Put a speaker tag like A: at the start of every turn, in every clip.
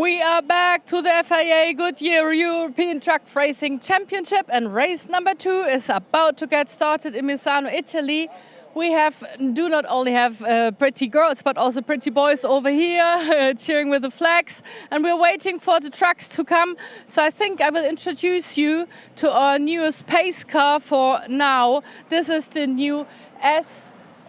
A: We are back to the FIA Goodyear European Truck Racing Championship, and race number 2 is about to get started in Misano, Italy. We do not only have pretty girls, but also pretty boys over here cheering with the flags, and we're waiting for the trucks to come. So I think I will introduce you to our newest pace car for now. This is the new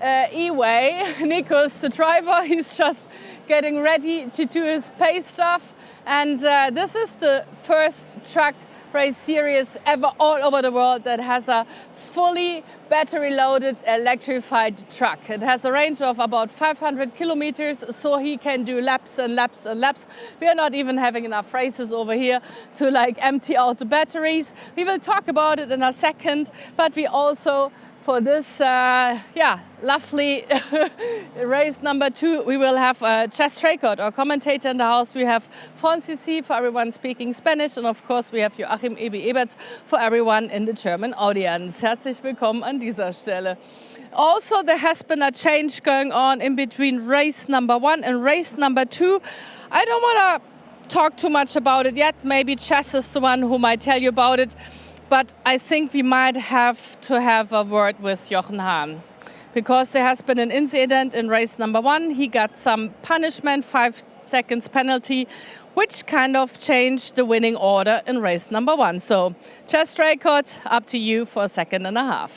A: E-Way. Nico's the driver. He's just getting ready to do his pace stuff. And this is the first truck race series ever all over the world that has a fully battery-loaded electrified truck. It has a range of about 500 kilometers, so he can do laps and laps and laps. We are not even having enough races over here to empty out the batteries. We will talk about it in a second, but we also, for this lovely race number 2, we will have Jess Traycott, our commentator in the house. We have Francis for everyone speaking Spanish, and of course we have Joachim Eberts for everyone in the German audience. Herzlich willkommen an dieser Stelle. Also, there has been a change going on in between race number 1 and race number 2. I don't want to talk too much about it yet. Maybe Jess is the one who might tell you about it. But I think we might have to have a word with Jochen Hahn, because there has been an incident in race number 1. He got some punishment, 5 seconds penalty, which kind of changed the winning order in race number 1. So, Jess Traycott, up to you for a second and a half.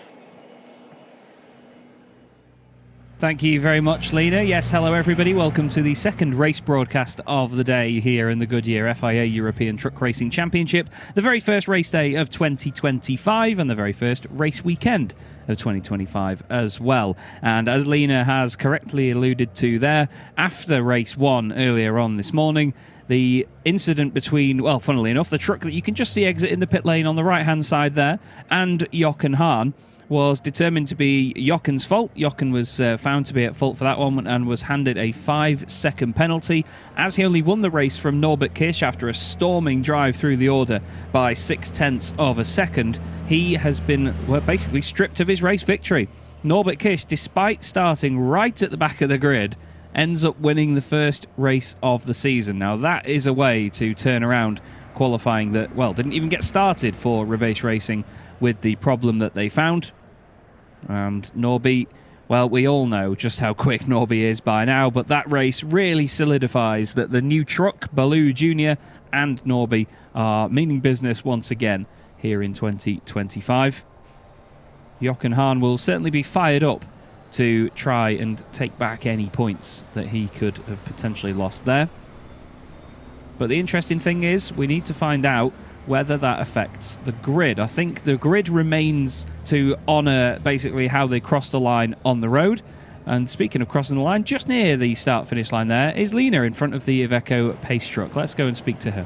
B: Thank you very much, Lena. Yes, hello everybody. Welcome to the second race broadcast of the day here in the Goodyear FIA European Truck Racing Championship. The very first race day of 2025 and the very first race weekend of 2025 as well. And as Lena has correctly alluded to there, after race 1 earlier on this morning, the incident between, well, funnily enough, the truck that you can just see exiting the pit lane on the right-hand side there and Jochen Hahn was determined to be Jochen's fault. Jochen was found to be at fault for that one and was handed a 5-second penalty, as he only won the race from Norbert Kish after a storming drive through the order by 0.6 of a second. He has been basically stripped of his race victory. Norbert Kish, despite starting right at the back of the grid, ends up winning the first race of the season. Now that is a way to turn around qualifying that, well, didn't even get started for Reveche Racing with the problem that they found. And Norby, well, we all know just how quick Norby is by now, but that race really solidifies that the new truck, Baloo Jr. and Norby, are meaning business once again here in 2025. Jochen Hahn will certainly be fired up to try and take back any points that he could have potentially lost there. But the interesting thing is, we need to find out whether that affects the grid. I think the grid remains to honour basically how they cross the line on the road. And speaking of crossing the line, just near the start-finish line there is Lena in front of the Iveco pace truck. Let's go and speak to her.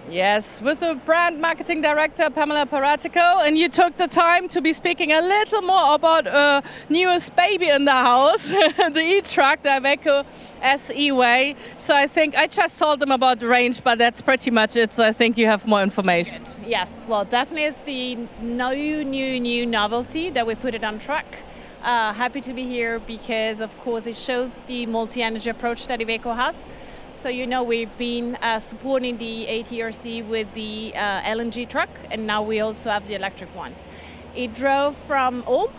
A: Yes, with the brand marketing director, Pamela Paratico, and you took the time to be speaking a little more about newest baby in the house, the e-truck, the Iveco SE-Way. So I think I just told them about the range, but that's pretty much it. So I think you have more information.
C: Good. Yes, well, definitely it's the new novelty that we put it on track. Happy to be here because, of course, it shows the multi-energy approach that Iveco has. So we've been supporting the ATRC with the LNG truck, and now we also have the electric one. It drove from Ulm,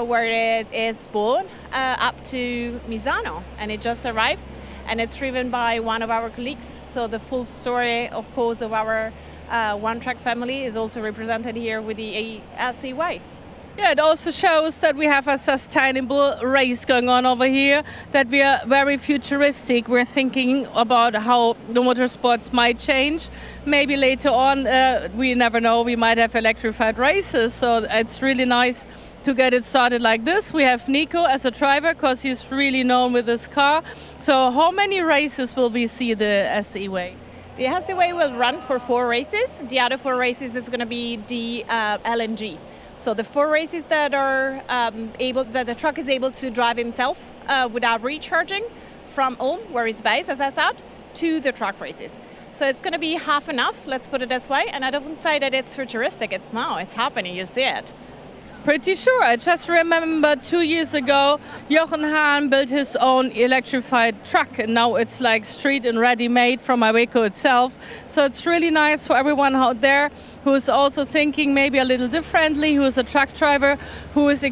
C: where it is born, up to Misano, and it just arrived, and it's driven by one of our colleagues. So the full story, of course, of our One Track family is also represented here with the SE-Way.
A: Yeah, it also shows that we have a sustainable race going on over here, that we are very futuristic. We're thinking about how the motorsports might change. Maybe later on, we never know, we might have electrified races. So it's really nice to get it started like this. We have Nico as a driver because he's really known with this car. So how many races will we see the SE-Way?
C: The SE-Way will run for 4 races. The other 4 races is going to be the LNG. So the 4 races that are that the truck is able to drive himself without recharging from Ulm, where he's based, as I said, to the truck races. So it's going to be half enough, let's put it this way. And I don't say that it's futuristic. It's happening. You see it.
A: Pretty sure. I just remember 2 years ago, Jochen Hahn built his own electrified truck, and now it's like street and ready-made from Iveco itself. So it's really nice for everyone out there who's also thinking maybe a little differently, who's a truck driver, who is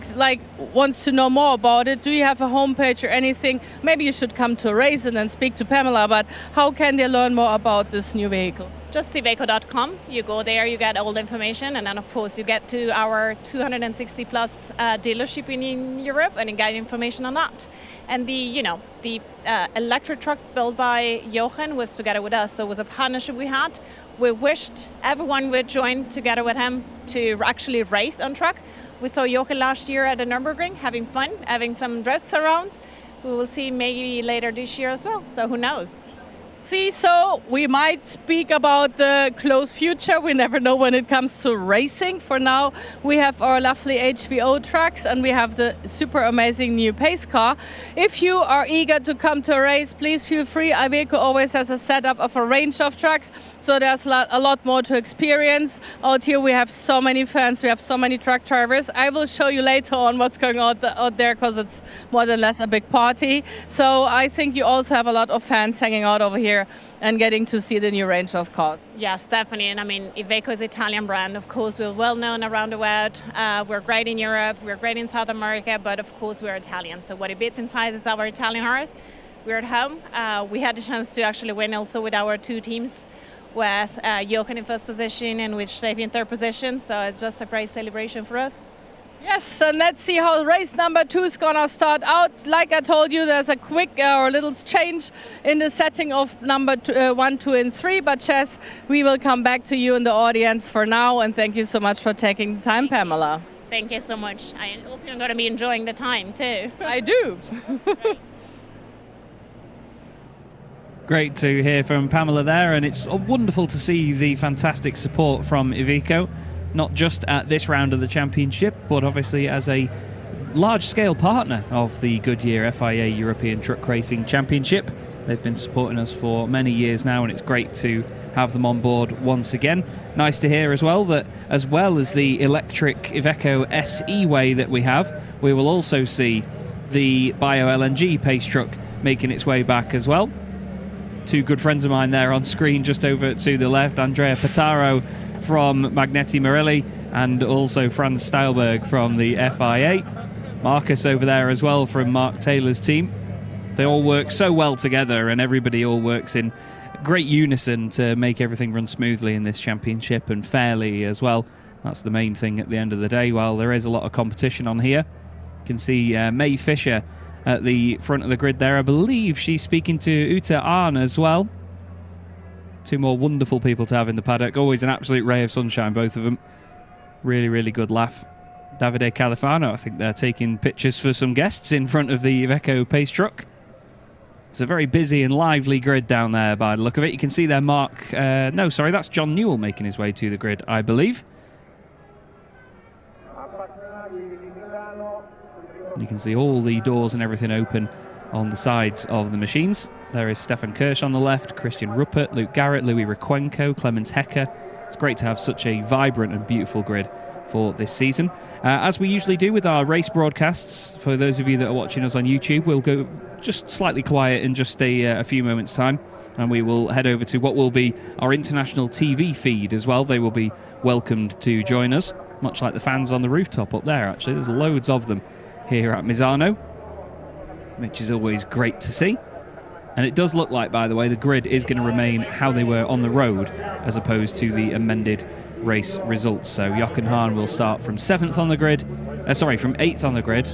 A: wants to know more about it. Do you have a homepage or anything? Maybe you should come to a race and then speak to Pamela, but how can they learn more about this new vehicle?
C: Just iveco.com. You go there, you get all the information, and then of course you get to our 260 plus dealership in Europe and you get information on that. And the electric truck built by Jochen was together with us, so it was a partnership we had. We wished everyone would join together with him to actually race on track. We saw Jochen last year at the Nürburgring having fun, having some drifts around. We will see maybe later this year as well, so who knows?
A: See, so we might speak about the close future. We never know when it comes to racing. For now, we have our lovely HVO trucks and we have the super amazing new pace car. If you are eager to come to a race, please feel free. Iveco always has a setup of a range of trucks, so there's a lot more to experience. Out here we have so many fans, we have so many truck drivers. I will show you later on what's going on out there because it's more or less a big party. So I think you also have a lot of fans hanging out over here and getting to see the new range of cars.
C: Yes, definitely. And I mean, Iveco is an Italian brand. Of course, we're well known around the world. We're great in Europe, we're great in South America, but of course we're Italian. So what it beats inside is our Italian heart. We're at home. We had the chance to actually win also with our two teams, with Jochen in first position and with Steffi in third position. So it's just a great celebration for us.
A: Yes, and let's see how race number 2 is gonna start out. Like I told you, there's a quick or little change in the setting of number 1, 2, and 3. But Jess, we will come back to you in the audience for now. And thank you so much for taking the time, Pamela.
C: Thank you so much. I hope you're going to be enjoying the time too.
A: I do.
B: Great to hear from Pamela there, and it's wonderful to see the fantastic support from Iveco, not just at this round of the championship, but obviously as a large-scale partner of the Goodyear FIA European Truck Racing Championship. They've been supporting us for many years now, and it's great to have them on board once again. Nice to hear as well that, as well as the electric Iveco SE-Way that we have, we will also see the Bio-LNG pace truck making its way back as well. Two good friends of mine there on screen just over to the left, Andrea Pataro from Magneti Marelli and also Franz Steilberg from the FIA. Marcus over there as well from Mark Taylor's team. They all work so well together, and everybody all works in great unison to make everything run smoothly in this championship, and fairly as well. That's the main thing at the end of the day. While there is a lot of competition on here, you can see May Fisher at the front of the grid there. I believe she's speaking to Uta Arn as well. Two more wonderful people to have in the paddock. Always an absolute ray of sunshine, both of them. Really, really good laugh. Davide Califano, I think they're taking pictures for some guests in front of the Iveco pace truck. It's a very busy and lively grid down there by the look of it. You can see there Mark... no, sorry, that's John Newell making his way to the grid, I believe. You can see all the doors and everything open on the sides of the machines. There is Stefan Kirsch on the left, Christian Ruppert, Luke Garrett, Louis Requenco, Clemens Hecker. It's great to have such a vibrant and beautiful grid for this season. As we usually do with our race broadcasts, for those of you that are watching us on YouTube, we'll go just slightly quiet in just a few moments' time, and we will head over to what will be our international TV feed as well. They will be welcomed to join us, much like the fans on the rooftop up there, actually. There's loads of them here at Misano, which is always great to see. And it does look like, by the way, the grid is going to remain how they were on the road as opposed to the amended race results. So Jochen Hahn will start from 7th on the grid, from 8th on the grid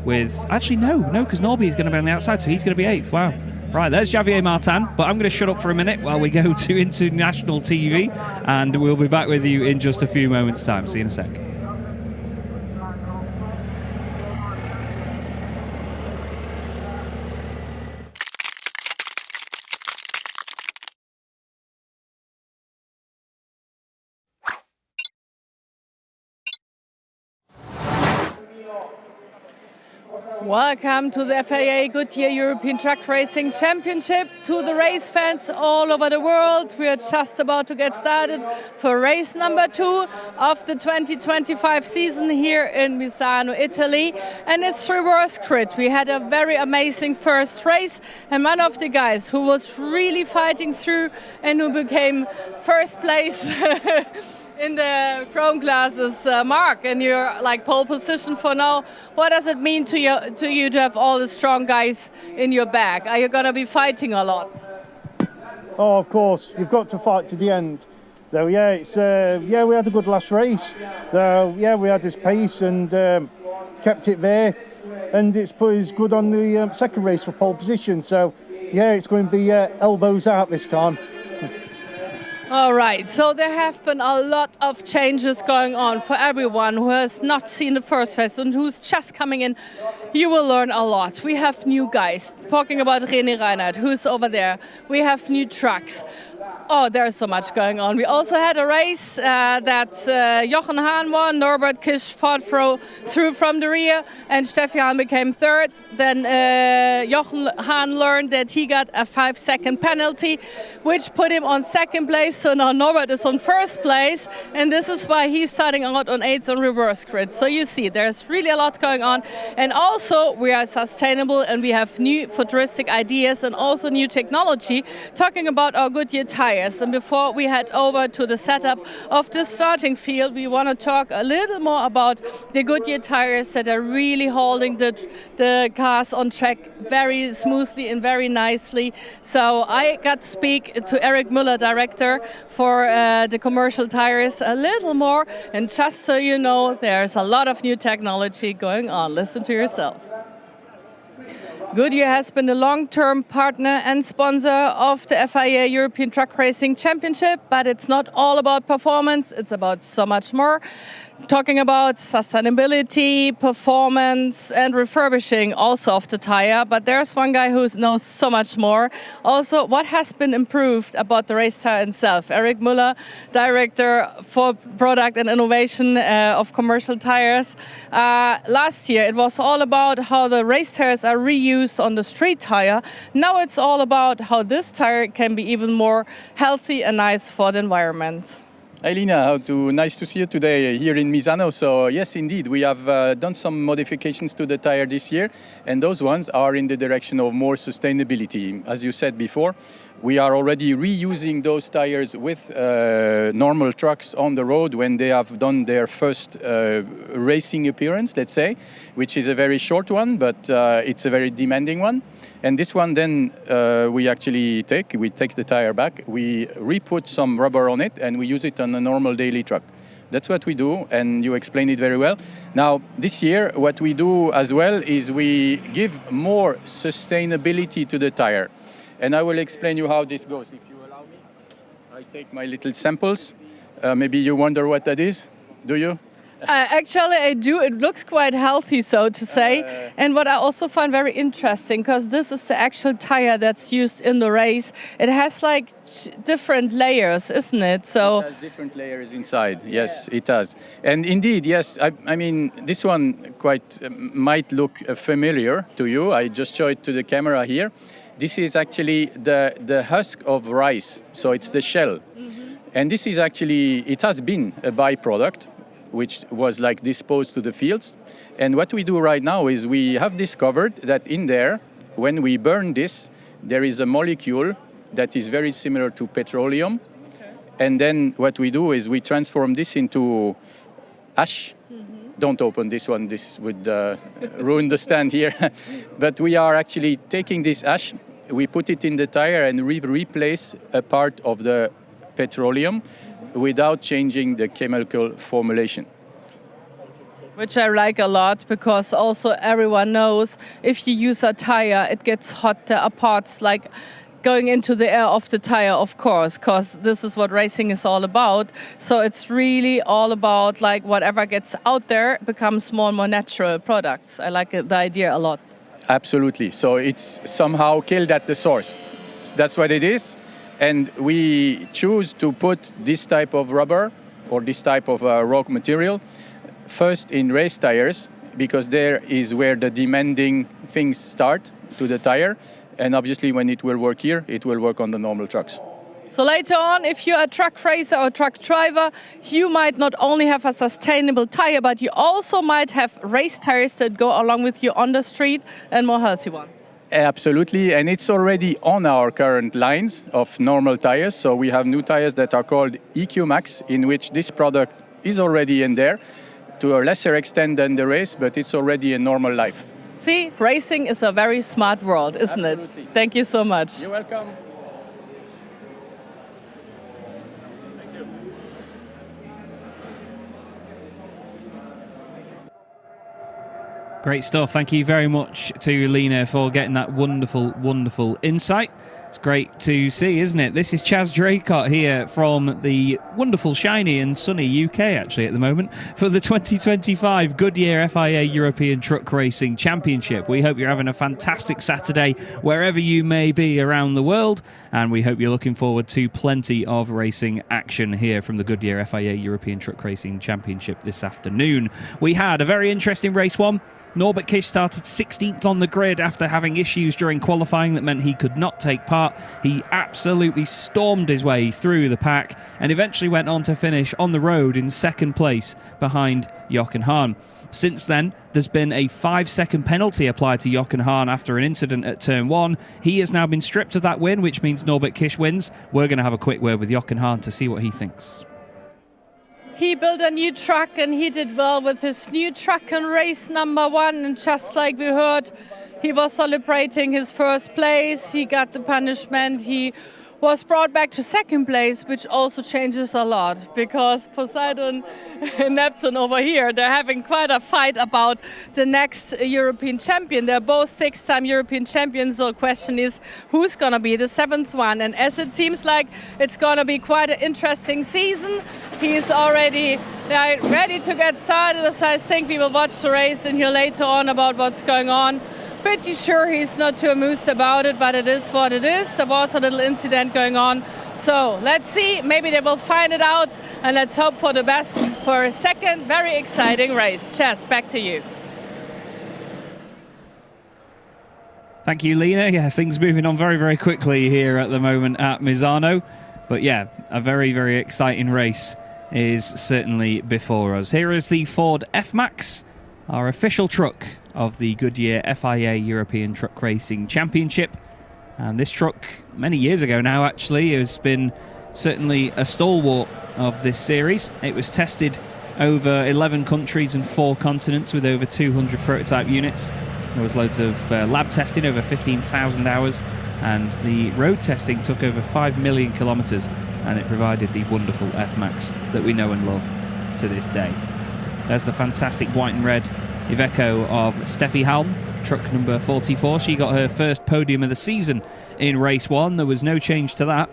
B: with... Actually, no, because Norby is going to be on the outside, so he's going to be 8th. Wow. Right, there's Javier Martin, but I'm going to shut up for a minute while we go to international TV, and we'll be back with you in just a few moments' time. See you in a sec.
A: Welcome to the FIA Goodyear European Truck Racing Championship. To the race fans all over the world, we are just about to get started for race number 2 of the 2025 season here in Misano, Italy. And it's reverse crit. We had a very amazing first race, and one of the guys who was really fighting through and who became first place in the chrome classes, Mark, and you're like pole position for now. What does it mean to you to have all the strong guys in your back? Are you going to be fighting a lot?
D: Oh, of course, you've got to fight to the end. So yeah, it's we had a good last race. So yeah, we had this pace and kept it there, and it's put us good on the second race for pole position. So yeah, it's going to be elbows out this time.
A: All right, so there have been a lot of changes going on for everyone who has not seen the first race and who's just coming in. You will learn a lot. We have new guys, talking about René Reinhardt, who's over there. We have new trucks. Oh, there's so much going on. We also had a race that Jochen Hahn won, Norbert Kisch fought through from the rear, and Steffi Hahn became third. Then Jochen Hahn learned that he got a 5-second penalty, which put him on second place. So now Norbert is on first place, and this is why he's starting out on 8th on reverse grid. So you see, there's really a lot going on. And also, we are sustainable, and we have new futuristic ideas and also new technology, talking about our Goodyear tires. And before we head over to the setup of the starting field, we want to talk a little more about the Goodyear tires that are really holding the cars on track very smoothly and very nicely. So I got to speak to Eric Müller, director for the commercial tires, a little more. And just so you know, there's a lot of new technology going on. Listen to yourself. Goodyear has been the long-term partner and sponsor of the FIA European Truck Racing Championship, but it's not all about performance, it's about so much more. Talking about sustainability, performance, and refurbishing also of the tire, but there's one guy who knows so much more. Also, what has been improved about the race tire itself? Eric Müller, Director for Product and Innovation of Commercial Tires. Last year, it was all about how the race tires are reused on the street tire. Now it's all about how this tire can be even more healthy and nice for the environment.
E: Hi Lina, nice to see you today here in Misano. So yes, indeed, we have done some modifications to the tire this year, and those ones are in the direction of more sustainability. As you said before, we are already reusing those tires with normal trucks on the road when they have done their first racing appearance, let's say, which is a very short one, but it's a very demanding one. And this one then we take the tire back, we re-put some rubber on it, and we use it on a normal daily truck. That's what we do, and you explained it very well. Now, this year, what we do as well is we give more sustainability to the tire. And I will explain you how this goes. If you allow me, I take my little samples. Maybe you wonder what that is, do you?
A: Actually, I do. It looks quite healthy, so to say. And what I also find very interesting, because this is the actual tire that's used in the race. It has like different layers, isn't it? So
E: it has different layers inside. Yes, it does. And indeed, yes. I mean, this one quite might look familiar to you. I just show it to the camera here. This is actually the husk of rice. So it's the shell. Mm-hmm. And this is actually, it has been a byproduct, which was like disposed to the fields. And what we do right now is we have discovered that in there, when we burn this, there is a molecule that is very similar to petroleum. Okay. And then what we do is we transform this into ash. Mm-hmm. Don't open this one, this would ruin the stand here. But we are actually taking this ash, we put it in the tire and replace a part of the petroleum without changing the chemical formulation.
A: Which I like a lot, because also everyone knows if you use a tire, it gets hot. There are parts like going into the air of the tire, of course, because this is what racing is all about. So it's really all about like whatever gets out there becomes more and more natural products. I like the idea a lot.
E: Absolutely. So it's somehow killed at the source. That's what it is. And we choose to put this type of rubber or this type of rock material first in race tires, because there is where the demanding things start to the tire. And obviously when it will work here, it will work on the normal trucks.
A: So later on, if you're a truck racer or truck driver, you might not only have a sustainable tire, but you also might have race tires that go along with you on the street and more healthy ones.
E: Absolutely, and it's already on our current lines of normal tires. So we have new tires that are called EQ Max, in which this product is already in there to a lesser extent than the race, but it's already a normal life.
A: See, racing is a very smart world, isn't
E: Absolutely.
A: it? Thank you so much.
E: You're welcome.
B: Great stuff. Thank you very much to Lena for getting that wonderful, wonderful insight. It's great to see, isn't it? This is Chaz Draycott here from the wonderful, shiny and sunny UK, actually, at the moment, for the 2025 Goodyear FIA European Truck Racing Championship. We hope you're having a fantastic Saturday wherever you may be around the world, and we hope you're looking forward to plenty of racing action here from the Goodyear FIA European Truck Racing Championship this afternoon. We had a very interesting race one. Norbert Kish started 16th on the grid after having issues during qualifying that meant he could not take part. He absolutely stormed his way through the pack and eventually went on to finish on the road in second place behind Jochen Hahn. Since then, there's been a 5-second penalty applied to Jochen Hahn after an incident at turn 1. He has now been stripped of that win, which means Norbert Kish wins. We're going to have a quick word with Jochen Hahn to see what he thinks.
A: He built a new truck and he did well with his new truck in race number 1. And just like we heard, he was celebrating his first place. He got the punishment. He was brought back to second place, which also changes a lot because Poseidon and Neptune over here, they're having quite a fight about the next European champion. They're both 6-time European champions, so the question is who's going to be the 7th one? And as it seems like it's going to be quite an interesting season, he's already ready to get started, so I think we will watch the race and hear later on about what's going on. Pretty sure he's not too amused about it, but it is what it is. There was a little incident going on. So let's see, maybe they will find it out, and let's hope for the best for a second very exciting race. Chess, back to you.
B: Thank you, Lena. Yeah, things moving on very, very quickly here at the moment at Misano. But yeah, a very, very exciting race is certainly before us. Here is the Ford F-Max, our official truck of the Goodyear FIA European Truck Racing Championship. And this truck, many years ago now actually, has been certainly a stalwart of this series. It was tested over 11 countries and 4 continents with over 200 prototype units. There was loads of lab testing, over 15,000 hours, and the road testing took over 5 million kilometres, and it provided the wonderful F-Max that we know and love to this day. There's the fantastic white and red Iveco of Steffi Halm, truck number 44. She got her first podium of the season in race 1. There was no change to that.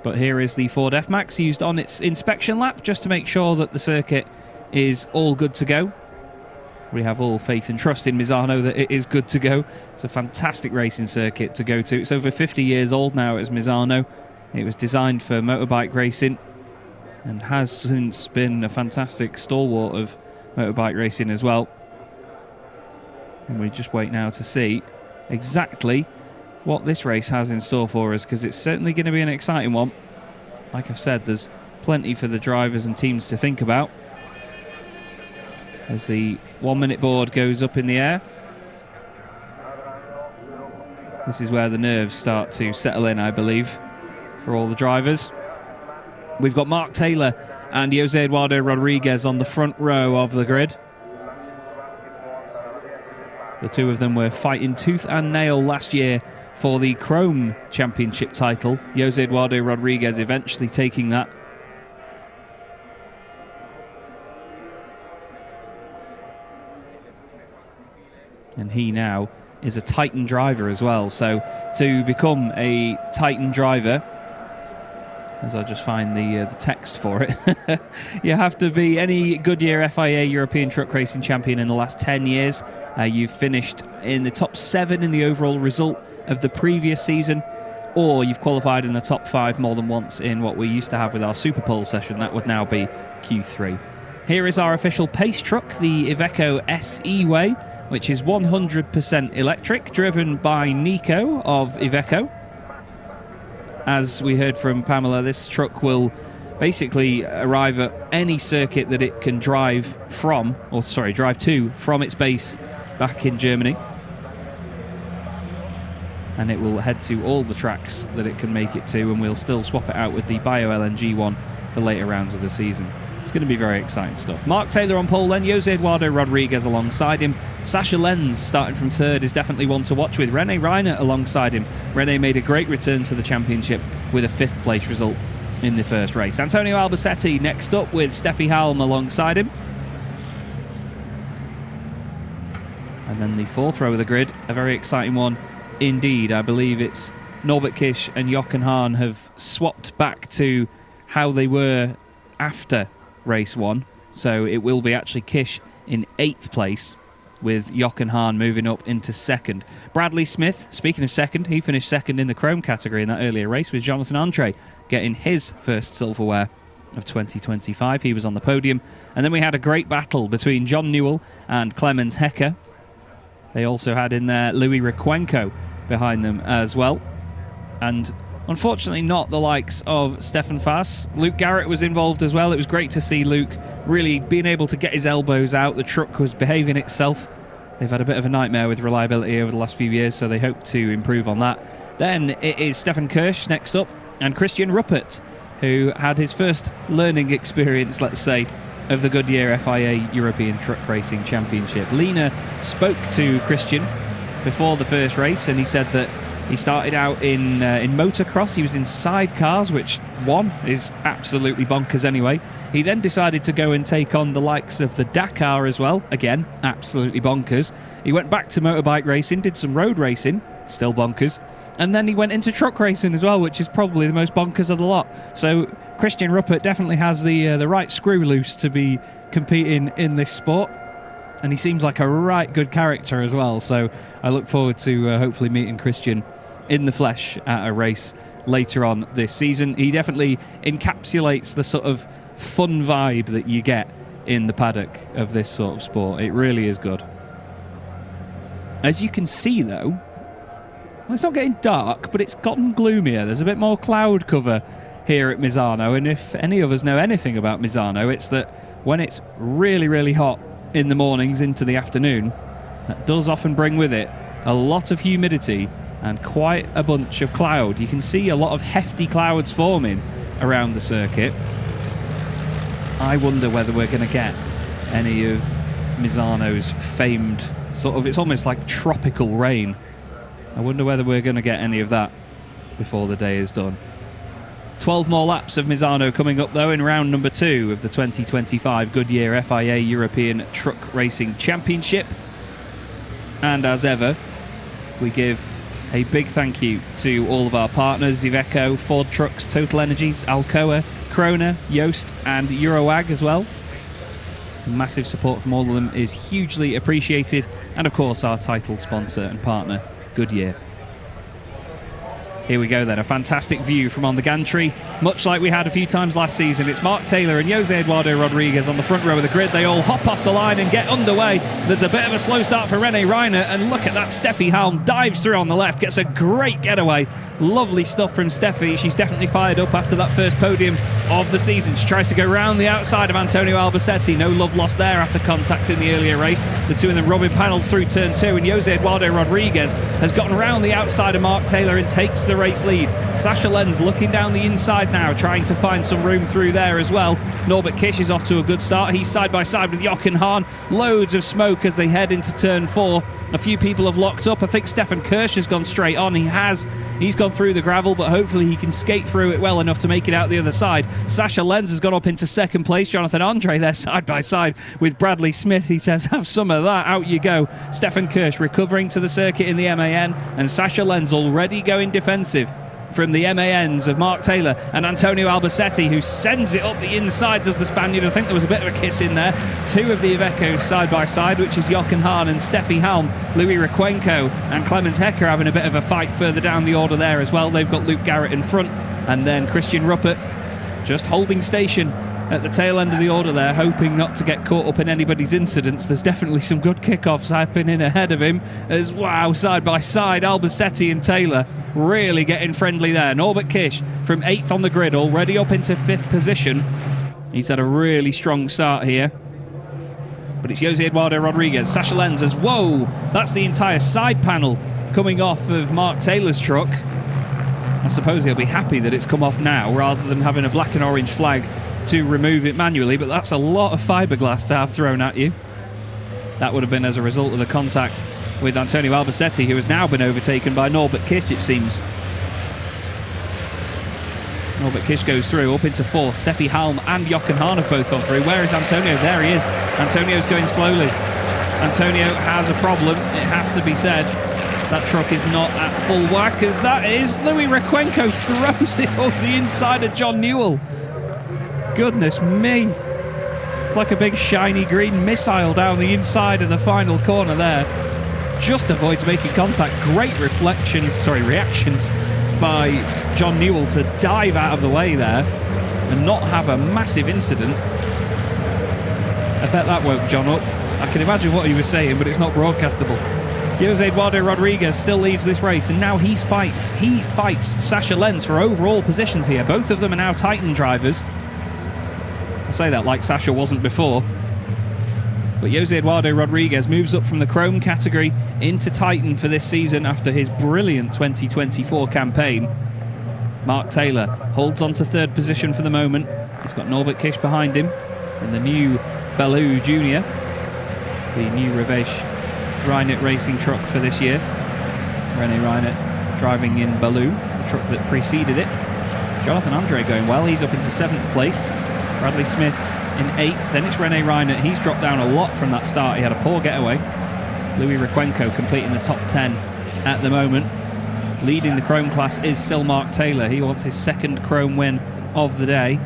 B: But here is the Ford F-Max used on its inspection lap just to make sure that the circuit is all good to go. We have all faith and trust in Misano that it is good to go. It's a fantastic racing circuit to go to. It's over 50 years old now as Misano. It was designed for motorbike racing and has since been a fantastic stalwart of motorbike racing as well. And we just wait now to see exactly what this race has in store for us, because it's certainly going to be an exciting one. Like I've said, there's plenty for the drivers and teams to think about. As the 1-minute board goes up in the air, this is where the nerves start to settle in, I believe, for all the drivers. We've got Mark Taylor and Jose Eduardo Rodriguez on the front row of the grid. The two of them were fighting tooth and nail last year for the Chrome Championship title. Jose Eduardo Rodriguez eventually taking that. And he now is a Titan driver as well. So to become a Titan driver, as I just find the text for it, you have to be any Goodyear FIA European Truck Racing Champion in the last 10 years. You've finished in the top 7 in the overall result of the previous season, or you've qualified in the top 5 more than once in what we used to have with our Super Pole session. That would now be Q3. Here is our official pace truck, the Iveco SE-Way, which is 100% electric, driven by Nico of Iveco. As we heard from Pamela, this truck will basically arrive at any circuit that it can drive to from its base back in Germany. And it will head to all the tracks that it can make it to, and we'll still swap it out with the Bio-LNG one for later rounds of the season. It's going to be very exciting stuff. Mark Taylor on pole then, Jose Eduardo Rodriguez alongside him. Sasha Lenz starting from third is definitely one to watch with. René Reiner alongside him. René made a great return to the championship with a 5th place result in the first race. Antonio Albacete next up with Steffi Halm alongside him. And then the 4th row of the grid, a very exciting one indeed. I believe it's Norbert Kisch and Jochen Hahn have swapped back to how they were after race 1. So it will be actually Kisch in 8th place with Jochen Hahn moving up into 2nd. Bradley Smith, speaking of 2nd, he finished 2nd in the Chrome category in that earlier race with Jonathan Andre getting his first silverware of 2025. He was on the podium. And then we had a great battle between John Newell and Clemens Hecker. They also had in there Louis Requenco behind them as well. And unfortunately not the likes of Stefan Fass. Luke Garrett was involved as well. It was great to see Luke really being able to get his elbows out. The truck was behaving itself. They've had a bit of a nightmare with reliability over the last few years, so they hope to improve on that. Then it is Stefan Kirsch next up, and Christian Ruppert, who had his first learning experience, let's say, of the Goodyear FIA European Truck Racing Championship. Lena spoke to Christian before the first race, and he said that he started out in motocross. He was in sidecars, which one is absolutely bonkers anyway. He then decided to go and take on the likes of the Dakar as well. Again, absolutely bonkers. He went back to motorbike racing, did some road racing, still bonkers. And then he went into truck racing as well, which is probably the most bonkers of the lot. So Christian Ruppert definitely has the right screw loose to be competing in this sport. And he seems like a right good character as well. So I look forward to hopefully meeting Christian in the flesh at a race later on this season. He definitely encapsulates the sort of fun vibe that you get in the paddock of this sort of sport. It really is good. As you can see, though, well, it's not getting dark, but it's gotten gloomier. There's a bit more cloud cover here at Misano, and if any of us know anything about Misano, it's that when it's really, really hot in the mornings into the afternoon, that does often bring with it a lot of humidity and quite a bunch of cloud. You can see a lot of hefty clouds forming around the circuit. I wonder whether we're going to get any of Misano's famed sort of, it's almost like tropical rain. I wonder whether we're going to get any of that before the day is done. 12 more laps of Misano coming up, though, in round number 2 of the 2025 Goodyear FIA European Truck Racing Championship. And as ever, we give a big thank you to all of our partners: Iveco, Ford Trucks, Total Energies, Alcoa, Krona, Yoast and Eurowag as well. Massive support from all of them is hugely appreciated. And of course our title sponsor and partner, Goodyear. Here we go then, a fantastic view from on the gantry, much like we had a few times last season. It's Mark Taylor and Jose Eduardo Rodriguez on the front row of the grid. They all hop off the line and get underway. There's a bit of a slow start for René Reiner, and look at that, Steffi Halm dives through on the left, gets a great getaway. Lovely stuff from Steffi. She's definitely fired up after that first podium of the season. She tries to go round the outside of Antonio Albacete. No love lost there after contact in the earlier race. The two of them rubbing panels through turn 2, and Jose Eduardo Rodriguez has gotten round the outside of Mark Taylor and takes the race lead. Sasha Lenz looking down the inside now, trying to find some room through there as well. Norbert Kisch is off to a good start. He's side by side with Jochen Hahn. Loads of smoke as they head into turn 4. A few people have locked up. I think Stefan Kirsch has gone straight on. He's gone through the gravel, but hopefully he can skate through it well enough to make it out the other side. Sasha Lenz has gone up into second place. Jonathan Andre there side by side with Bradley Smith. He says, have some of that. Out you go. Stefan Kirsch recovering to the circuit in the MAN, and Sasha Lenz already going defensive from the MANs of Mark Taylor and Antonio Albacete, who sends it up the inside, does the Spaniard. I think there was a bit of a kiss in there. Two of the Ivecos side by side, which is Jochen Hahn and Steffi Halm. Louis Requenco and Clemens Hecker having a bit of a fight further down the order there as well. They've got Luke Garrett in front, and then Christian Ruppert just holding station at the tail end of the order there, hoping not to get caught up in anybody's incidents. There's definitely some good kickoffs happening ahead of him as, wow, side by side, Albacete and Taylor really getting friendly there. Norbert Kish from 8th on the grid, already up into 5th position. He's had a really strong start here. But it's Jose Eduardo Rodriguez. Sasha Lenz as, whoa, that's the entire side panel coming off of Mark Taylor's truck. I suppose he'll be happy that it's come off now rather than having a black and orange flag to remove it manually, but that's a lot of fiberglass to have thrown at you. That would have been as a result of the contact with Antonio Albacete, who has now been overtaken by Norbert Kish, it seems. Norbert Kish goes through, up into 4th. Steffi Halm and Jochen Hahn have both gone through. Where is Antonio? There he is. Antonio's going slowly. Antonio has a problem, it has to be said. That truck is not at full whack, as that is. Louis Requenco throws it over the inside of John Newell. Goodness me. It's like a big shiny green missile down the inside of the final corner there. Just avoids making contact. Great reactions by John Newell to dive out of the way there and not have a massive incident. I bet that woke John up. I can imagine what he was saying, but it's not broadcastable. Jose Eduardo Rodriguez still leads this race, and now he fights Sasha Lenz for overall positions here. Both of them are now Titan drivers. I say that like Sasha wasn't before. But Jose Eduardo Rodriguez moves up from the Chrome category into Titan for this season after his brilliant 2024 campaign. Mark Taylor holds on to 3rd position for the moment. He's got Norbert Kish behind him in the new Bellew Junior, the new Revèche Reinert racing truck for this year. René Reinert driving in Bellew, the truck that preceded it. Jonathan Andre going well, he's up into 7th place. Bradley Smith in 8th, then it's René Reinert. He's dropped down a lot from that start, he had a poor getaway. Louis Requenco completing the top 10 at the moment. Leading the Chrome class is still Mark Taylor. He wants his 2nd Chrome win of the day.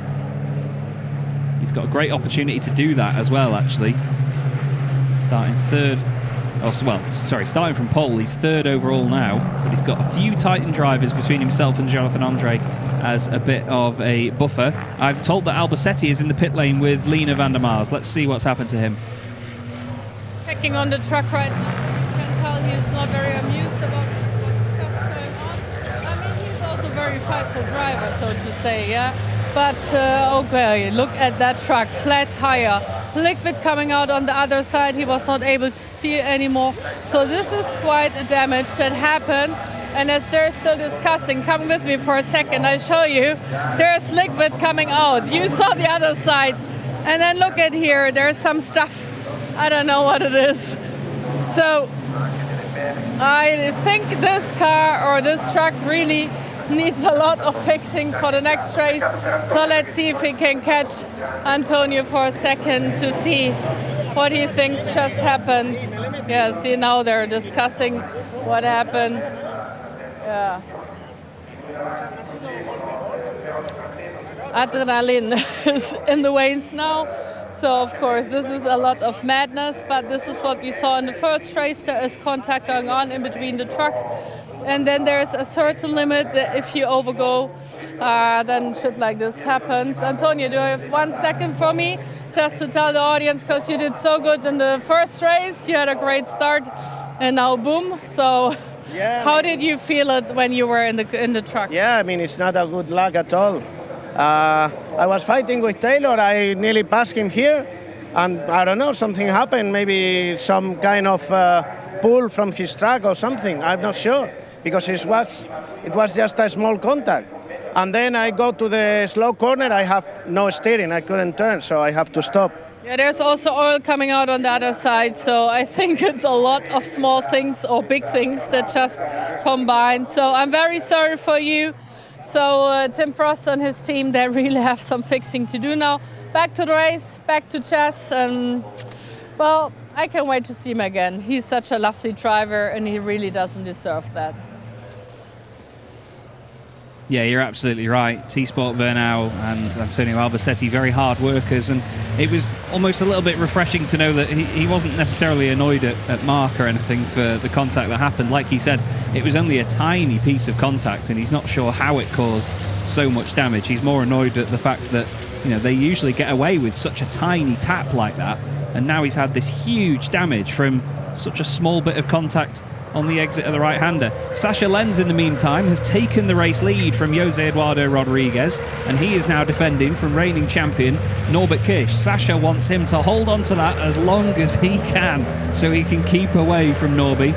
B: He's got a great opportunity to do that as well, actually. Starting from pole, he's 3rd overall now, but he's got a few Titan drivers between himself and Jonathan Andre as a bit of a buffer. I'm told that Albacete is in the pit lane with Lena van der Mars. Let's see what's happened to him.
A: Checking on the truck right now. You can tell he's not very amused about what's just going on. I mean, he's also a very fightful driver, so to say, yeah. But, okay, look at that truck. Flat tire. Liquid coming out on the other side. He was not able to steer anymore. So this is quite a damage that happened. And as they're still discussing, come with me for a second, I'll show you. There's liquid coming out. You saw the other side. And then look at here, there's some stuff. I don't know what it is. So I think this car or this truck really needs a lot of fixing for the next race. So let's see if we can catch Antonio for a second to see what he thinks just happened. Yeah, see, now they're discussing what happened. Yeah. Adrenaline is in the veins now. So of course this is a lot of madness, but this is what we saw in the first race. There is contact going on in between the trucks. And then there's a certain limit that if you overgo, then shit like this happens. Antonio, do you have 1 second for me? Just to tell the audience, because you did so good in the first race, you had a great start, and now boom. So
F: yeah,
A: how did you feel it when you were in the truck?
F: Yeah, I mean, it's not a good luck at all. I was fighting with Taylor, I nearly passed him here, and I don't know, something happened, maybe some kind of pull from his truck or something, I'm not sure. Because it was just a small contact. And then I go to the slow corner, I have no steering, I couldn't turn, so I have to stop.
A: Yeah, there's also oil coming out on the other side, so I think it's a lot of small things or big things that just combine. So I'm very sorry for you. So Tim Frost and his team, they really have some fixing to do now. Back to the race, back to Chess, and well, I can't wait to see him again. He's such a lovely driver and he really doesn't deserve that.
B: Yeah, you're absolutely right. T-Sport Bernal and Antonio Albacete, very hard workers, and it was almost a little bit refreshing to know that he wasn't necessarily annoyed at Mark or anything for the contact that happened. Like he said, it was only a tiny piece of contact and he's not sure how it caused so much damage. He's more annoyed at the fact that You know, they usually get away with such a tiny tap like that, and now he's had this huge damage from such a small bit of contact on the exit of the right-hander. Sasha Lenz, in the meantime, has taken the race lead from Jose Eduardo Rodriguez, and he is now defending from reigning champion Norbert Kish. Sasha wants him to hold on to that as long as he can, so he can keep away from Norby.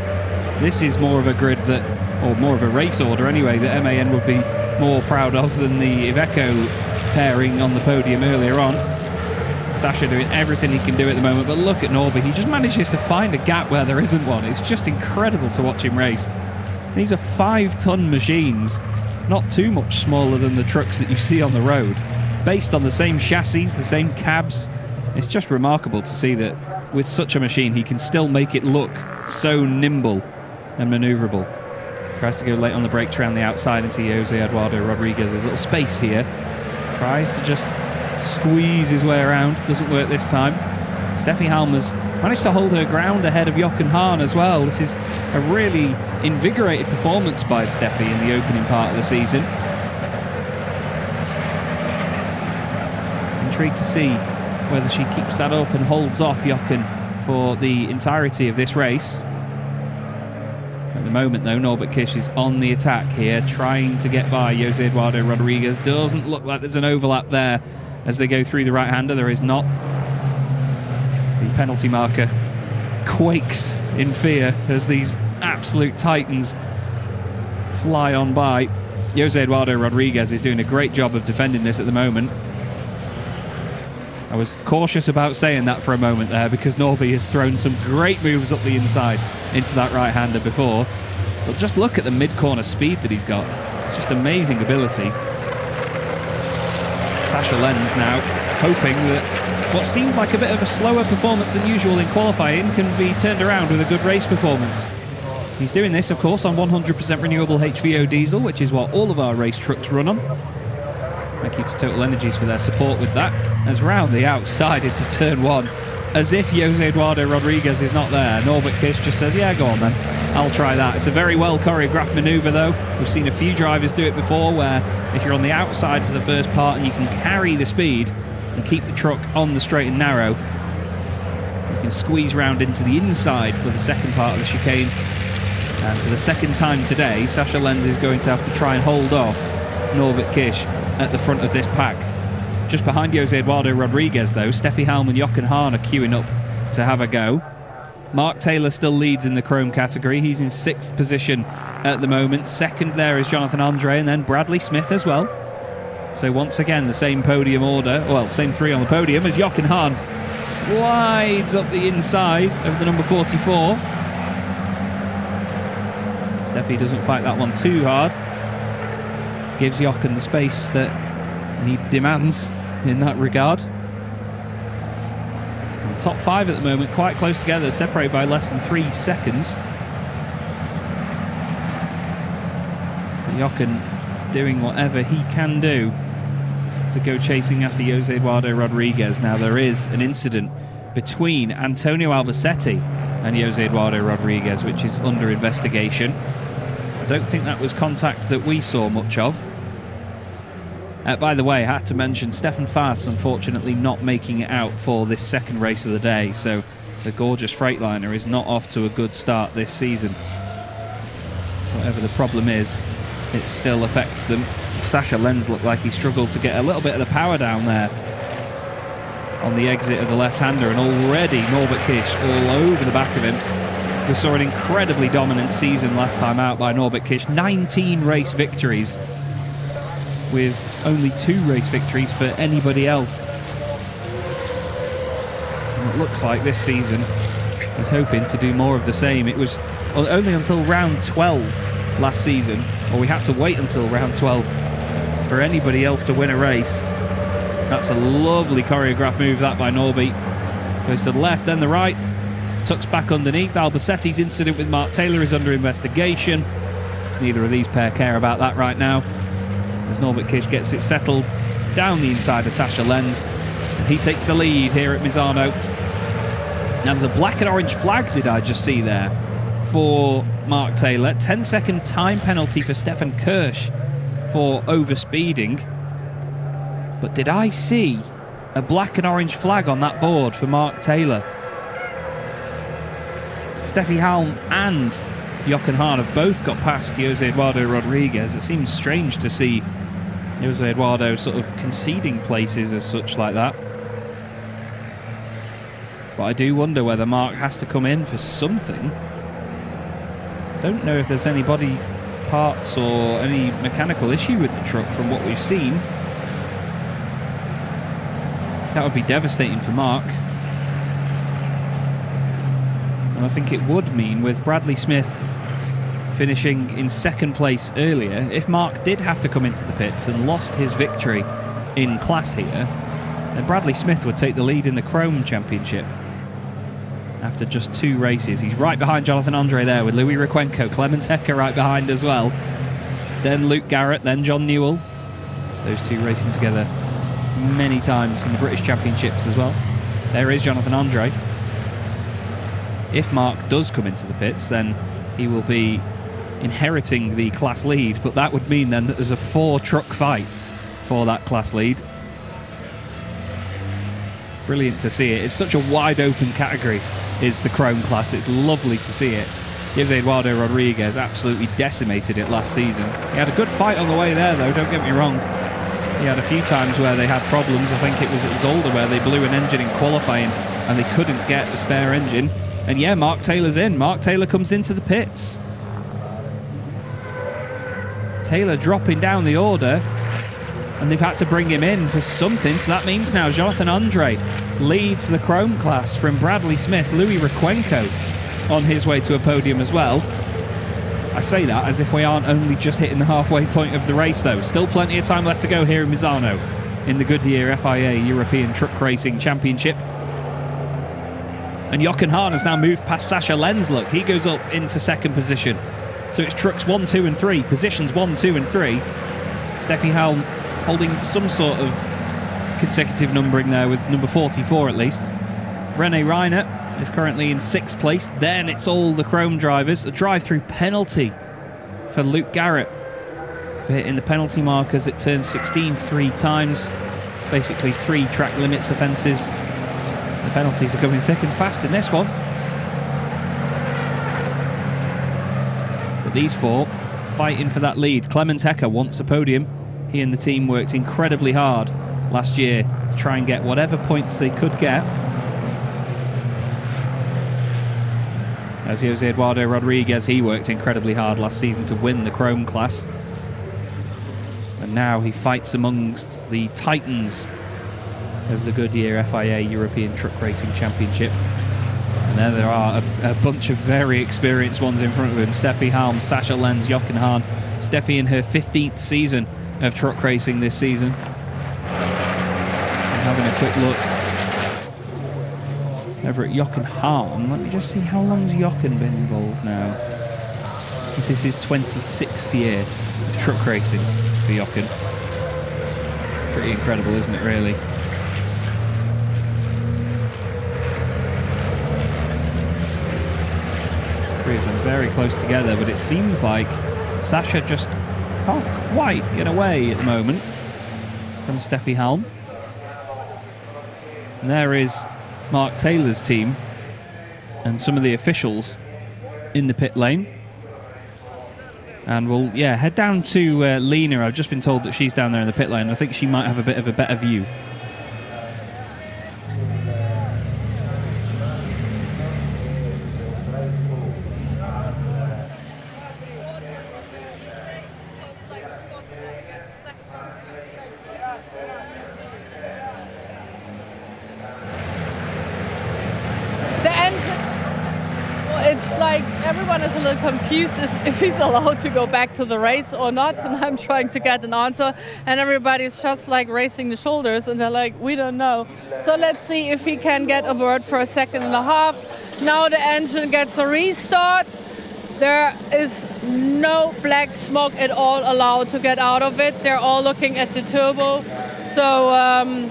B: This is more of a grid that, or more of a race order anyway, that MAN would be more proud of than the Iveco pairing on the podium earlier on. Sasha doing everything he can do at the moment, but look at Norby. He just manages to find a gap where there isn't one. It's just incredible to watch him race. These are 5-ton machines, not too much smaller than the trucks that you see on the road. Based on the same chassis, the same cabs. It's just remarkable to see that with such a machine, he can still make it look so nimble and manoeuvrable. Tries to go late on the brakes around the outside into Jose Eduardo Rodriguez's little space here. Tries to just squeeze his way around, doesn't work this time. Steffi Halmer's managed to hold her ground ahead of Jochen Hahn as well. This is a really invigorated performance by Steffi in the opening part of the season. Intrigued to see whether she keeps that up and holds off Jochen for the entirety of this race. At the moment though, Norbert Kish is on the attack here, trying to get by Jose Eduardo Rodriguez. Doesn't look like there's an overlap there as they go through the right-hander. There is not. The penalty marker quakes in fear as these absolute titans fly on by. Jose Eduardo Rodriguez is doing a great job of defending this at the moment. I was cautious about saying that for a moment there because Norby has thrown some great moves up the inside into that right-hander before. But just look at the mid-corner speed that he's got. It's just amazing ability. Sasha Lenz now hoping that what seemed like a bit of a slower performance than usual in qualifying can be turned around with a good race performance. He's doing this, of course, on 100% renewable HVO diesel, which is what all of our race trucks run on. That keeps Total Energies for their support with that. As round the outside into turn one, as if Jose Eduardo Rodriguez is not there. Norbert Kish just says, yeah, go on then, I'll try that. It's a very well choreographed manoeuvre though. We've seen a few drivers do it before, where if you're on the outside for the first part and you can carry the speed and keep the truck on the straight and narrow, you can squeeze round into the inside for the second part of the chicane. And for the second time today, Sasha Lenz is going to have to try and hold off Norbert Kish at the front of this pack. Just behind Jose Eduardo Rodriguez though, Steffi Halm and Jochen Hahn are queuing up to have a go. Mark Taylor still leads in the chrome category. He's in 6th position at the moment. Second there is Jonathan Andre, and then Bradley Smith as well. So once again, the same podium order, well, same 3 on the podium, as Jochen Hahn slides up the inside of the number 44. Steffi doesn't fight that one too hard. Gives Jochen the space that he demands in that regard. The top 5 at the moment quite close together, separated by less than 3 seconds. But Jochen doing whatever he can do to go chasing after Jose Eduardo Rodriguez. Now there is an incident between Antonio Albacete and Jose Eduardo Rodriguez, which is under investigation. I don't think that was contact that we saw much of. By the way, I had to mention Stefan Faas unfortunately not making it out for this second race of the day, so the gorgeous Freightliner is not off to a good start this season. Whatever the problem is, it still affects them. Sasha Lenz looked like he struggled to get a little bit of the power down there on the exit of the left-hander, and already Norbert Kish all over the back of him. We saw an incredibly dominant season last time out by Norbert Kish, 19 race victories, with only 2 race victories for anybody else. And it looks like this season he's hoping to do more of the same. It was only until round 12 last season, or we had to wait until round 12 for anybody else to win a race. That's a lovely choreographed move, that by Norby. Goes to the left, then the right, tucks back underneath. Albacete's incident with Mark Taylor is under investigation. Neither of these pair care about that right now, as Norbert Kish gets it settled down the inside of Sasha Lenz, and he takes the lead here at Misano. Now there's a black and orange flag, did I just see there, for Mark Taylor. 10-second time penalty for Stefan Kirsch for overspeeding. But did I see a black and orange flag on that board for Mark Taylor? Steffi Halm and Jochen Hahn have both got past Jose Eduardo Rodriguez. It seems strange to see Jose Eduardo sort of conceding places as such like that. But I do wonder whether Mark has to come in for something. Don't know if there's any body parts or any mechanical issue with the truck from what we've seen. That would be devastating for Mark. And I think it would mean, with Bradley Smith finishing in second place earlier, if Mark did have to come into the pits and lost his victory in class here, then Bradley Smith would take the lead in the Chrome Championship after just 2 races. He's right behind Jonathan Andre there with Louis Requenco, Clemens Hecker right behind as well. Then Luke Garrett, then John Newell. Those 2 racing together many times in the British Championships as well. There is Jonathan Andre. If Mark does come into the pits, then he will be inheriting the class lead, but that would mean then that there's a 4-truck fight for that class lead. Brilliant to see it. It's such a wide open category, is the Chrome class. It's lovely to see it. Jose Eduardo Rodriguez absolutely decimated it last season. He had a good fight on the way there though, don't get me wrong. He had a few times where they had problems. I think it was at Zolder where they blew an engine in qualifying and they couldn't get the spare engine. And yeah, Mark Taylor's in. Mark Taylor comes into the pits. Taylor dropping down the order, and they've had to bring him in for something. So that means now Jonathan Andre leads the Chrome class from Bradley Smith. Louis Requenco on his way to a podium as well. I say that as if we aren't only just hitting the halfway point of the race though. Still plenty of time left to go here in Misano in the Goodyear FIA European Truck Racing Championship. And Jochen Hahn has now moved past Sascha Lenz. Look, he goes up into second position. So it's trucks 1, 2 and 3. Positions 1, 2 and 3. Steffi Halm holding some sort of consecutive numbering there with number 44 at least. René Reiner is currently in 6th place. Then it's all the Chrome drivers. A drive-through penalty for Luke Garrett for hitting the penalty markers at turn 16 3 times. It's basically 3 track limits offences. The penalties are coming thick and fast in this one. But these 4 fighting for that lead. Clemens Hecker wants a podium. He and the team worked incredibly hard last year to try and get whatever points they could get. As Jose Eduardo Rodriguez, he worked incredibly hard last season to win the Chrome class. And now he fights amongst the titans of the Goodyear FIA European Truck Racing Championship. And there are a bunch of very experienced ones in front of him. Steffi Halm, Sascha Lenz, Jochen Hahn. Steffi in her 15th season of truck racing this season. And having a quick look over at Jochen Hahn. Let me just see, how long's Jochen been involved now? This is his 26th year of truck racing for Jochen. Pretty incredible, isn't it, really? Three of them very close together, but it seems like Sascha just can't quite get away at the moment from Steffi Halm. And there is Mark Taylor's team and some of the officials in the pit lane. And we'll head down to Lena. I've just been told that she's down there in the pit lane. I think she might have a bit of a better view.
A: It's like everyone is a little confused as if he's allowed to go back to the race or not, and I'm trying to get an answer, and everybody's just like raising the shoulders and they're like, we don't know. So let's see if he can get a word for a second and a half. Now the engine gets a restart. There is no black smoke at all allowed to get out of it. They're all looking at the turbo. So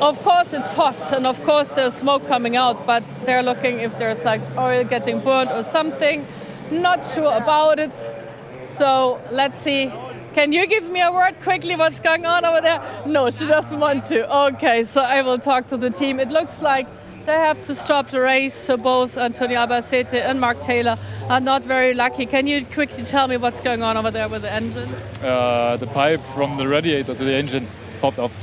A: of course it's hot and of course there's smoke coming out, but they're looking if there's like oil getting burnt or something. Not sure about it. So let's see Can you give me a word quickly what's going on over there? No, she doesn't want to. Okay, so I will talk to the team. It looks like they have to stop the race, so both Antonio Albacete and Mark Taylor are not very lucky. Can you quickly tell me what's going on over there with the engine?
G: The pipe from the radiator to the engine popped off.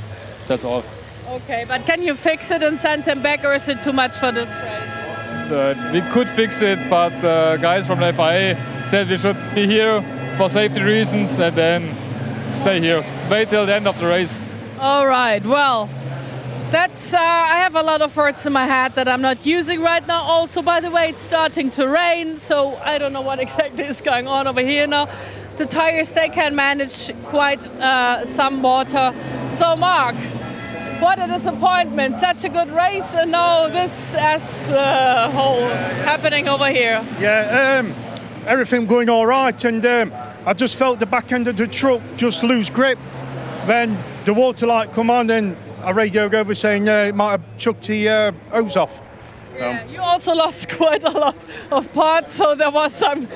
G: That's all.
A: Okay, but can you fix it and send them back, or is it too much for this race?
G: We could fix it, but guys from the FIA said we should be here for safety reasons and then stay here. Wait till the end of the race.
A: All right, well, that's I have a lot of words in my head that I'm not using right now. Also, by the way, it's starting to rain, so I don't know what exactly is going on over here now. The tires, they can manage quite some water. So, Mark, what a disappointment. Such a good race, and now this as whole happening over here.
D: Yeah, everything going all right, and I just felt the back end of the truck just lose grip. Then the water light come on, and I radioed over saying it might have chucked the hose off.
A: Yeah, you also lost quite a lot of parts, so there was some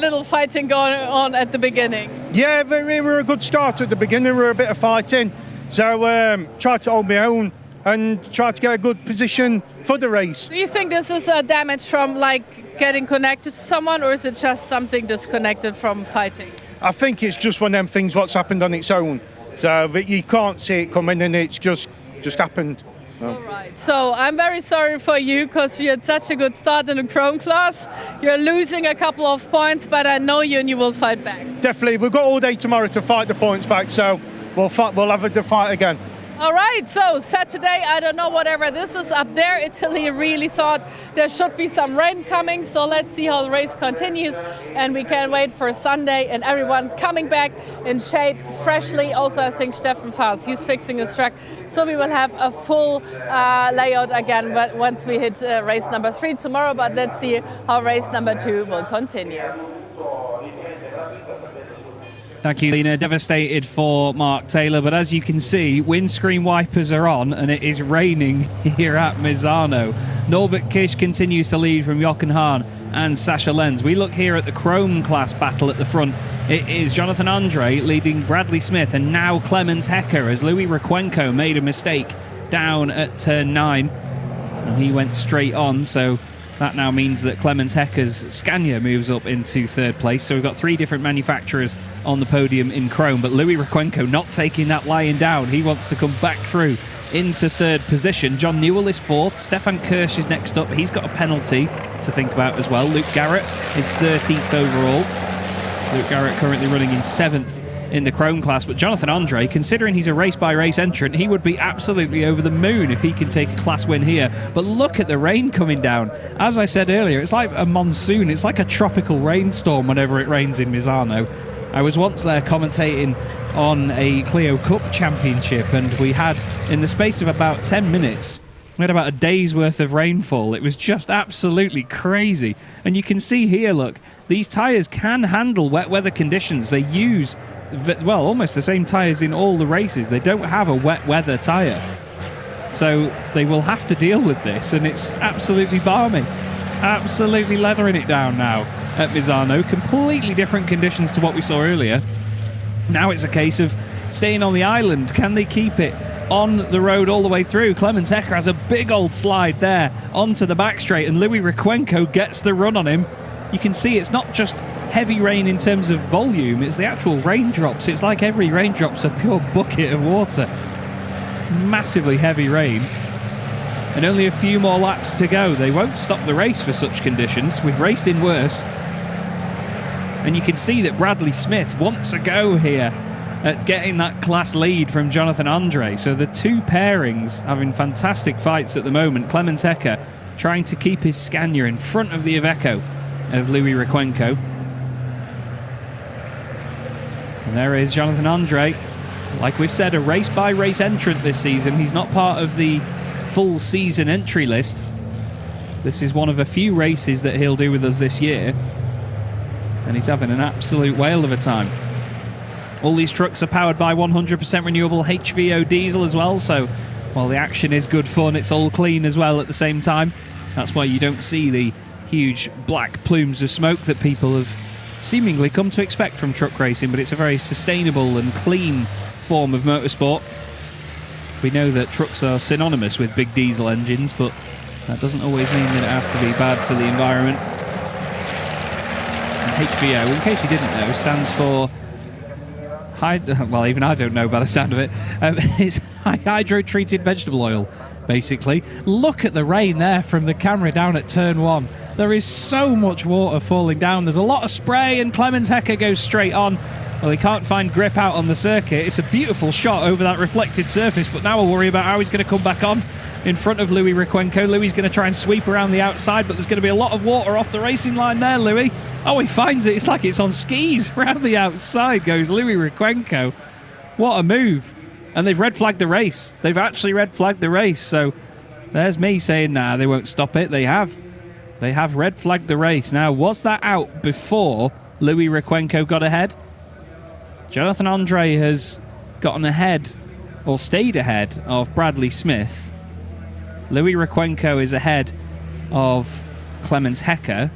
A: little fighting going on at the beginning.
D: Yeah, we were a good start at the beginning. We were a bit of fighting, so tried to hold my own and tried to get a good position for the race.
A: Do you think this is damage from like getting connected to someone, or is it just something disconnected from fighting?
D: I think it's just one of them things what's happened on its own. So that you can't see it coming, and it's just happened.
A: All right. So I'm very sorry for you because you had such a good start in the Chrome class. You're losing a couple of points, but I know you and you will fight back.
D: Definitely. We've got all day tomorrow to fight the points back, so we'll have the fight again.
A: All right, so Saturday, I don't know, whatever this is up there, Italy really thought there should be some rain coming, so let's see how the race continues, and we can wait for Sunday and everyone coming back in shape freshly. Also, I think Steffen Faas, he's fixing his track, so we will have a full layout again but once we hit race number 3 tomorrow, but let's see how race number 2 will continue.
B: Thank you, Lena. Devastated for Mark Taylor, but as you can see, windscreen wipers are on and it is raining here at Misano. Norbert Kish continues to lead from Jochen Hahn and Sascha Lenz. We look here at the Chrome class battle at the front. It is Jonathan Andre leading Bradley Smith and now Clemens Hecker as Louis Requenco made a mistake down at turn 9 and he went straight on, so that now means that Clemens Hecker's Scania moves up into 3rd place. So we've got 3 different manufacturers on the podium in Chrome, but Louis Requenco not taking that lying down. He wants to come back through into 3rd position. John Newell is 4th. Stefan Kirsch is next up. He's got a penalty to think about as well. Luke Garrett is 13th overall. Luke Garrett currently running in 7th in the Chrome class, but Jonathan Andre, considering he's a race-by-race entrant, he would be absolutely over the moon if he can take a class win here. But look at the rain coming down. As I said earlier, it's like a monsoon. It's like a tropical rainstorm whenever it rains in Misano. I was once there commentating on a Clio Cup championship, and we had, in the space of about 10 minutes, we had about a day's worth of rainfall. It was just absolutely crazy. And you can see here, look, these tyres can handle wet weather conditions. They use, well, almost the same tyres in all the races. They don't have a wet weather tyre. So they will have to deal with this, and it's absolutely balmy. Absolutely leathering it down now at Misano. Completely different conditions to what we saw earlier. Now it's a case of staying on the island. Can they keep it on the road all the way through? Clemens Hecker has a big old slide there onto the back straight, and Louis Requenco gets the run on him. You can see it's not just heavy rain in terms of volume, it's the actual raindrops. It's like every raindrop's a pure bucket of water. Massively heavy rain. And only a few more laps to go. They won't stop the race for such conditions. We've raced in worse. And you can see that Bradley Smith wants a go here at getting that class lead from Jonathan Andre. So the 2 pairings having fantastic fights at the moment. Clemens Hecker trying to keep his Scania in front of the Iveco of Louis Requenco. And there is Jonathan Andre. Like we've said, a race-by-race entrant this season. He's not part of the full season entry list. This is one of a few races that he'll do with us this year. And he's having an absolute whale of a time. All these trucks are powered by 100% renewable HVO diesel as well, so while the action is good fun, it's all clean as well at the same time. That's why you don't see the huge black plumes of smoke that people have seemingly come to expect from truck racing, but it's a very sustainable and clean form of motorsport. We know that trucks are synonymous with big diesel engines, but that doesn't always mean that it has to be bad for the environment. And HVO, in case you didn't know, stands for well, even I don't know by the sound of it. It's hydro-treated vegetable oil, basically. Look at the rain there from the camera down at turn 1. There is so much water falling down. There's a lot of spray, and Clemens Hecker goes straight on. Well, he can't find grip out on the circuit. It's a beautiful shot over that reflected surface, but now we'll worry about how he's going to come back on in front of Louis Requenco. Louis going to try and sweep around the outside, but there's going to be a lot of water off the racing line there, Louis. Oh, he finds it. It's like it's on skis. Round the outside goes Louis Requenco. What a move. And they've red flagged the race. They've actually red flagged the race. So there's me saying, nah, they won't stop it. They have. They have red flagged the race. Now, was that out before Louis Requenco got ahead? Jonathan Andre has gotten ahead, or stayed ahead, of Bradley Smith. Louis Requenco is ahead of Clemens Hecker.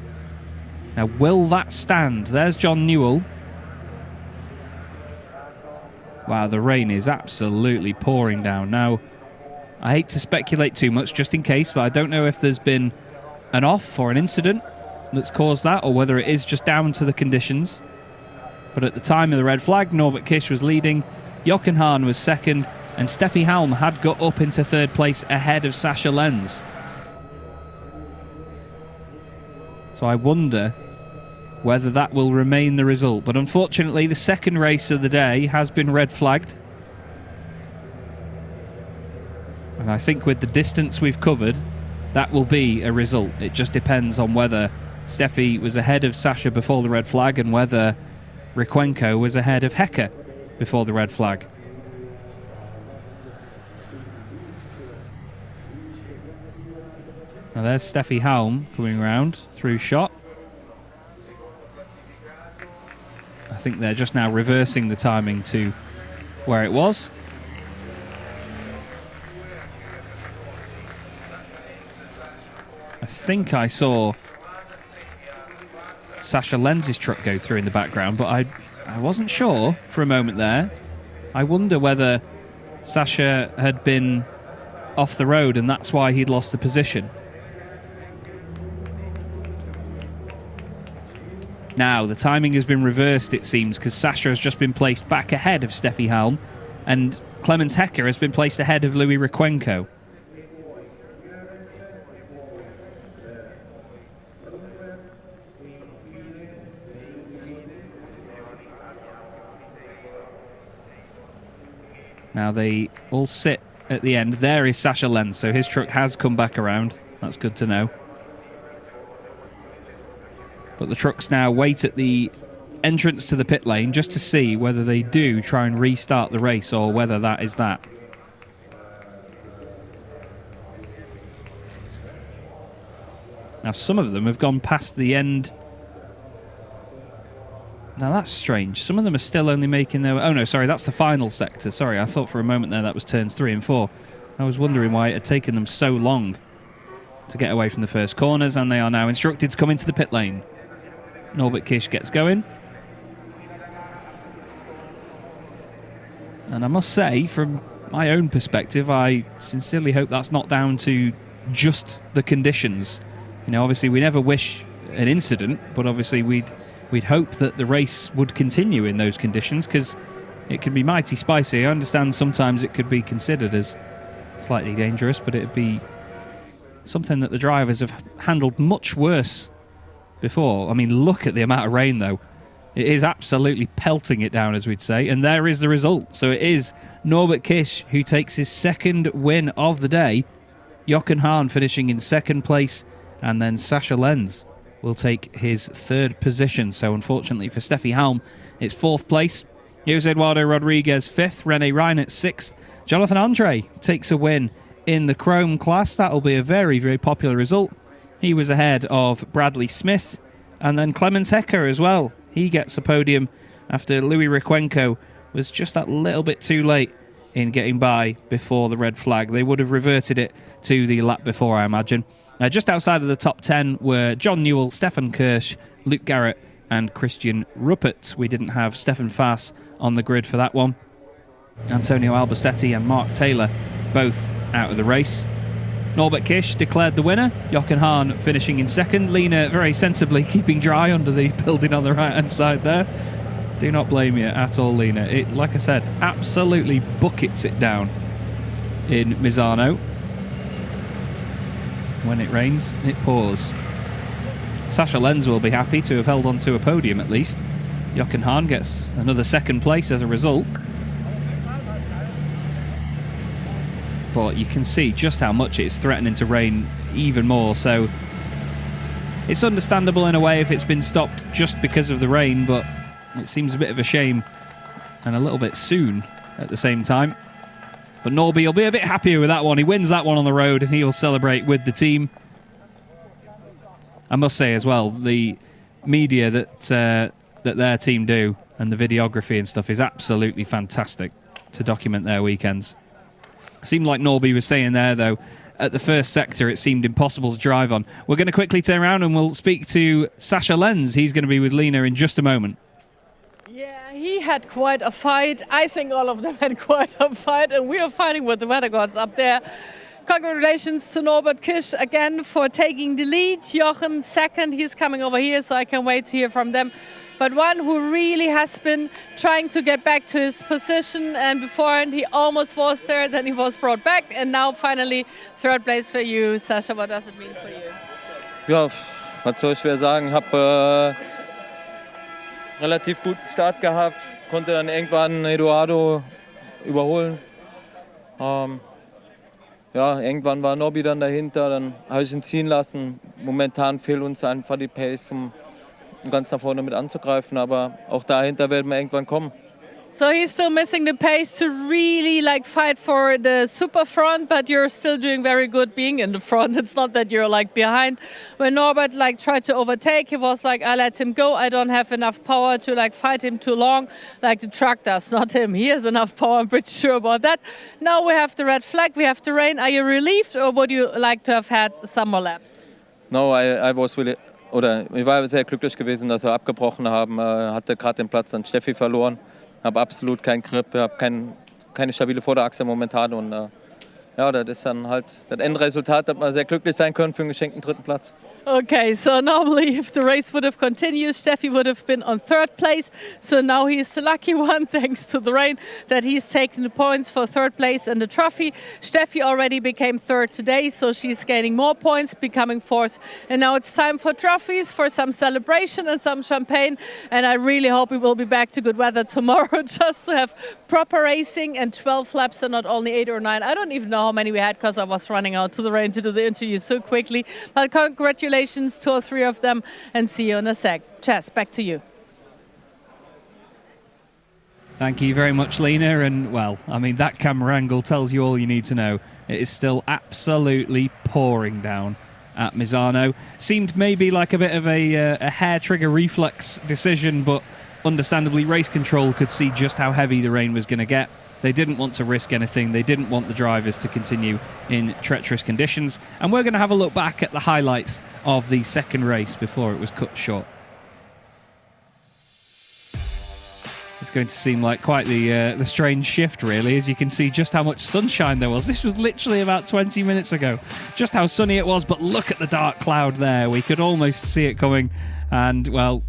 B: Now, will that stand? There's John Newell. Wow, the rain is absolutely pouring down. Now, I hate to speculate too much just in case, but I don't know if there's been an off or an incident that's caused that, or whether it is just down to the conditions. But at the time of the red flag, Norbert Kish was leading, Jochen Hahn was second, and Steffi Halm had got up into third place ahead of Sascha Lenz. So I wonder whether that will remain the result. But unfortunately, the second race of the day has been red flagged. And I think with the distance we've covered, that will be a result. It just depends on whether Steffi was ahead of Sascha before the red flag and whether Requenco was ahead of Hecker before the red flag. Now there's Steffi Halm coming around through shot. I think they're just now reversing the timing to where it was. I think I saw Sascha Lenz's truck go through in the background, but I wasn't sure for a moment there. I wonder whether Sascha had been off the road and that's why he'd lost the position. Now, the timing has been reversed, it seems, because Sascha has just been placed back ahead of Steffi Halm, and Clemens Hecker has been placed ahead of Louis Requenco. Now they all sit at the end. There is Sascha Lenz, so his truck has come back around. That's good to know. But the trucks now wait at the entrance to the pit lane just to see whether they do try and restart the race or whether that is that. Now some of them have gone past the end. Now that's strange. Some of them are still only making their... Oh no, sorry, that's the final sector. Sorry, I thought for a moment there that was turns 3 and 4. I was wondering why it had taken them so long to get away from the first corners, and they are now instructed to come into the pit lane. Norbert Kish gets going. And I must say, from my own perspective, I sincerely hope that's not down to just the conditions. You know, obviously we never wish an incident, but obviously we'd hope that the race would continue in those conditions, because it can be mighty spicy. I understand sometimes it could be considered as slightly dangerous, but it'd be something that the drivers have handled much worse before. I mean, look at the amount of rain, though. It is absolutely pelting it down, as we'd say, and there is the result. So it is Norbert Kish who takes his second win of the day. Jochen Hahn finishing in second place, and then Sascha Lenz will take his third position. So unfortunately for Steffi Halm, it's fourth place. Jose Eduardo Rodriguez fifth, Rene Reinert sixth. Jonathan Andre takes a win in the Chrome class. That'll be a very, very popular result. He was ahead of Bradley Smith, and then Clemens Hecker as well. He gets a podium after Louis Requenco was just that little bit too late in getting by before the red flag. They would have reverted it to the lap before, I imagine. Just outside of the top 10 were John Newell, Stefan Kirsch, Luke Garrett and Christian Ruppert. We didn't have Stefan Faas on the grid for that one. Antonio Albacete and Mark Taylor both out of the race. Norbert Kish declared the winner. Jochen Hahn finishing in second. Lena very sensibly keeping dry under the building on the right-hand side there. Do not blame you at all, Lena. It, like I said, absolutely buckets it down in Misano. When it rains, it pours. Sascha Lenz will be happy to have held on to a podium at least. Jochen Hahn gets another second place as a result. But you can see just how much it's threatening to rain even more, so it's understandable in a way if it's been stopped just because of the rain, but it seems a bit of a shame and a little bit soon at the same time. But Norby will be a bit happier with that one. He wins that one on the road and he will celebrate with the team. I must say as well, the media that their team do and the videography and stuff is absolutely fantastic to document their weekends. Seemed like Norby was saying there, though, at the first sector it seemed impossible to drive on. We're going to quickly turn around and we'll speak to Sascha Lenz. He's going to be with Lena in just a moment.
A: Yeah, he had quite a fight. I think all of them had quite a fight, and we are fighting with the weather gods up there. Congratulations to Norbert Kish again for taking the lead. Jochen second, he's coming over here, so I can wait to hear from them. But one who really has been trying to get back to his position, and beforehand he almost was there, then he was brought back, and now finally third place for you. Sascha, what does it mean for you?
H: Ja, was soll ich schwer sagen? Ich habe relativ guten Start gehabt, konnte dann irgendwann Eduardo überholen. Ja, irgendwann war Nobby dann dahinter, dann habe ich ihn ziehen lassen. Momentan fehlt uns einfach die Pace, um ganz nach vorne mit anzugreifen, aber auch dahinter werden wir irgendwann kommen.
A: So he's still missing the pace to really fight for the super front, but you're still doing very good being in the front. It's not that you're behind. When Norbert tried to overtake, he was like, I let him go. I don't have enough power to fight him too long, like the truck does, not him. He has enough power, I'm pretty sure about that. Now we have the red flag, we have the rain. Are you relieved, or would you like to have had some more laps?
H: No, I was really, ich war sehr glücklich gewesen, dass wir abgebrochen haben. Hatte gerade den Platz an Steffi verloren. Habe absolut keinen Grip, habe keine stabile Vorderachse momentan und ja, das ist dann halt das Endresultat, dass wir sehr glücklich sein können für einen geschenkten dritten Platz.
A: Okay, so normally if the race would have continued, Steffi would have been on third place. So now he's the lucky one, thanks to the rain, that he's taken the points for third place and the trophy. Steffi already became third today, so she's gaining more points, becoming fourth. And now it's time for trophies, for some celebration and some champagne. And I really hope we will be back to good weather tomorrow just to have proper racing and 12 laps and not only 8 or 9. I don't even know how many we had because I was running out to the rain to do the interview so quickly. But congratulations to all three of them, and see you in a sec. Chess, back to you.
B: Thank you very much, Lena. And, well, I mean, that camera angle tells you all you need to know. It is still absolutely pouring down at Misano. Seemed maybe like a bit of a hair trigger reflex decision, but understandably, race control could see just how heavy the rain was going to get. They didn't want to risk anything. They didn't want the drivers to continue in treacherous conditions. And we're going to have a look back at the highlights of the second race before it was cut short. It's going to seem like quite the strange shift, really, as you can see just how much sunshine there was. This was literally about 20 minutes ago. Just how sunny it was, but look at the dark cloud there. We could almost see it coming. And, well,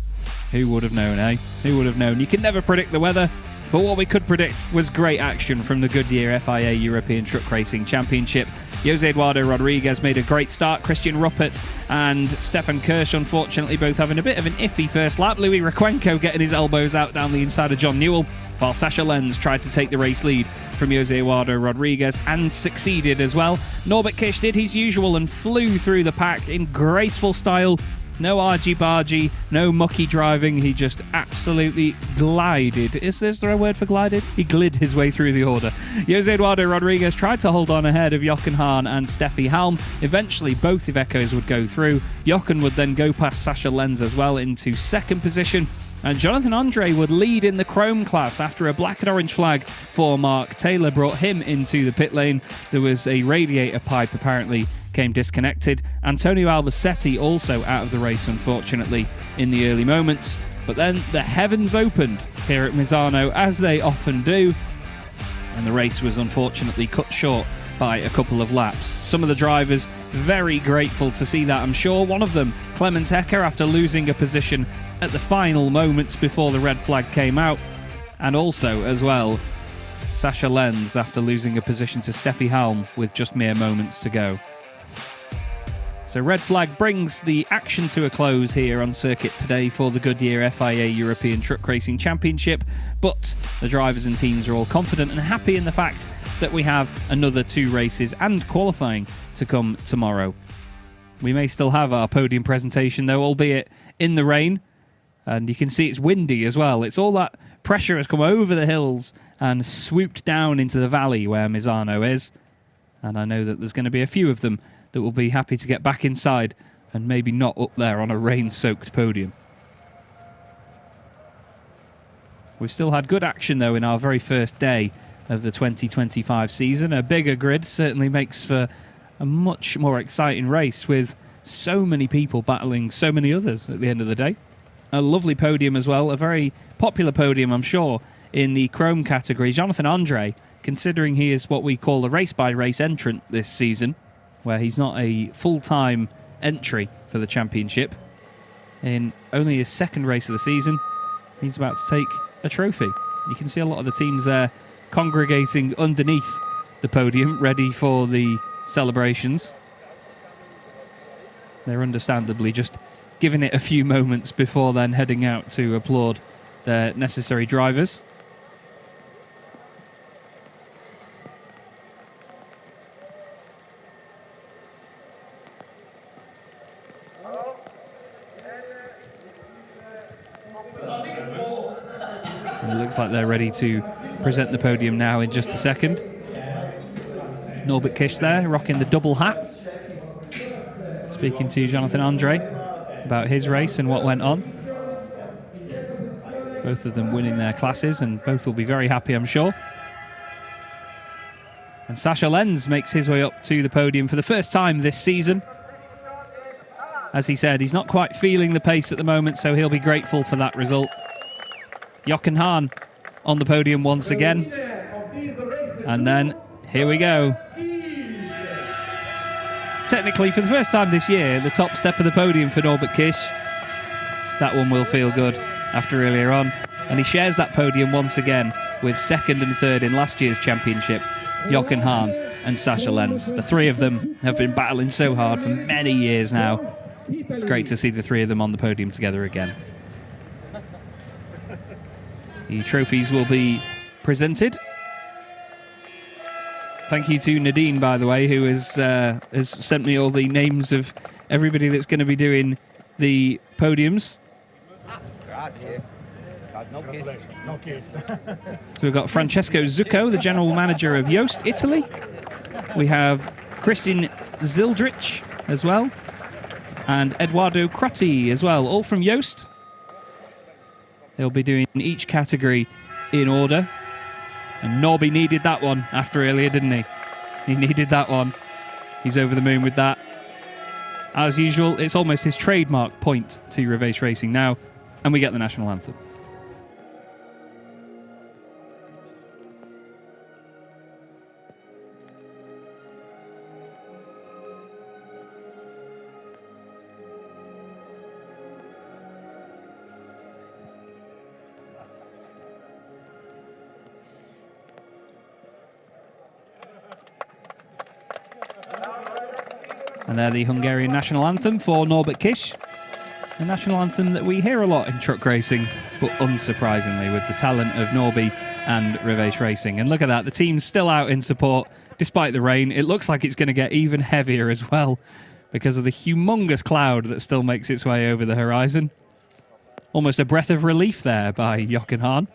B: who would have known, eh? Who would have known? You can never predict the weather. But what we could predict was great action from the Goodyear FIA European Truck Racing Championship. Jose Eduardo Rodriguez made a great start. Christian Ruppert and Stefan Kirsch, unfortunately, both having a bit of an iffy first lap. Louis Requenco getting his elbows out down the inside of John Newell, while Sascha Lenz tried to take the race lead from Jose Eduardo Rodriguez and succeeded as well. Norbert Kish did his usual and flew through the pack in graceful style. No argy-bargy, no mucky driving. He just absolutely glided. Is there a word for glided? He glid his way through the order. Jose Eduardo Rodriguez tried to hold on ahead of Jochen Hahn and Steffi Halm. Eventually, both Ivecos would go through. Jochen would then go past Sascha Lenz as well into second position. And Jonathan Andre would lead in the Chrome class after a black and orange flag for Mark Taylor brought him into the pit lane. There was a radiator pipe apparently came disconnected. Antonio Albacete also out of the race, unfortunately, in the early moments. But then the heavens opened here at Misano, as they often do, and the race was unfortunately cut short by a couple of laps. Some of the drivers very grateful to see that, I'm sure. One of them, Clemens Hecker, after losing a position at the final moments before the red flag came out, and also, as well, Sascha Lenz after losing a position to Steffi Halm with just mere moments to go. So red flag brings the action to a close here on circuit today for the Goodyear FIA European Truck Racing Championship, but the drivers and teams are all confident and happy in the fact that we have another 2 races and qualifying to come tomorrow. We may still have our podium presentation though, albeit in the rain, and you can see it's windy as well. It's all that pressure has come over the hills and swooped down into the valley where Misano is, and I know that there's going to be a few of them that will be happy to get back inside and maybe not up there on a rain-soaked podium. We've still had good action, though, in our very first day of the 2025 season. A bigger grid certainly makes for a much more exciting race with so many people battling so many others at the end of the day. A lovely podium as well, a very popular podium, I'm sure, in the Chrome category. Jonathan Andre, considering he is what we call a race-by-race entrant this season, where he's not a full-time entry for the championship. In only his second race of the season, he's about to take a trophy. You can see a lot of the teams there congregating underneath the podium, ready for the celebrations. They're understandably just giving it a few moments before then heading out to applaud their necessary drivers. And it looks like they're ready to present the podium now in just a second. Norbert Kish there, rocking the double hat. Speaking to Jonathan Andre about his race and what went on. Both of them winning their classes, and both will be very happy, I'm sure. And Sascha Lenz makes his way up to the podium for the first time this season. As he said, he's not quite feeling the pace at the moment, so he'll be grateful for that result. Jochen Hahn on the podium once again. And then, here we go. Technically, for the first time this year, the top step of the podium for Norbert Kish. That one will feel good after earlier on. And he shares that podium once again with second and third in last year's championship, Jochen Hahn and Sascha Lenz. The three of them have been battling so hard for many years now. It's great to see the three of them on the podium together again. The trophies will be presented. Thank you to Nadine, by the way, who has sent me all the names of everybody that's going to be doing the podiums. So we've got Francesco Zucco, the general manager of Jost, Italy. We have Christian Zildrich as well, and Eduardo Crotti as well, all from Jost. They'll be doing each category in order. And Norby needed that one after earlier, didn't he? He needed that one. He's over the moon with that. As usual, it's almost his trademark point to Revace Racing now. And we get the national anthem. And they're the Hungarian national anthem for Norbert Kish. A national anthem that we hear a lot in truck racing, but unsurprisingly with the talent of Norby and Revace Racing. And look at that, the team's still out in support despite the rain. It looks like it's going to get even heavier as well because of the humongous cloud that still makes its way over the horizon. Almost a breath of relief there by Jochen Hahn.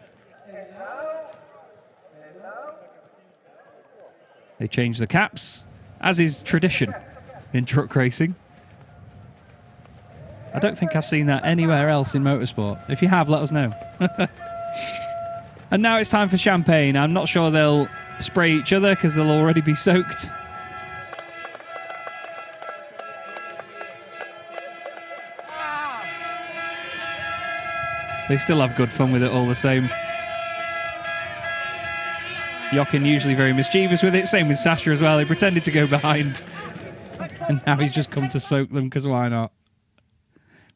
B: They change the caps, as is tradition in truck racing. I don't think I've seen that anywhere else in motorsport. If you have, let us know. And now it's time for champagne. I'm not sure they'll spray each other because they'll already be soaked. They still have good fun with it all the same. Jochen usually very mischievous with it. Same with Sasha as well. He pretended to go behind. And now he's just come to soak them, because why not?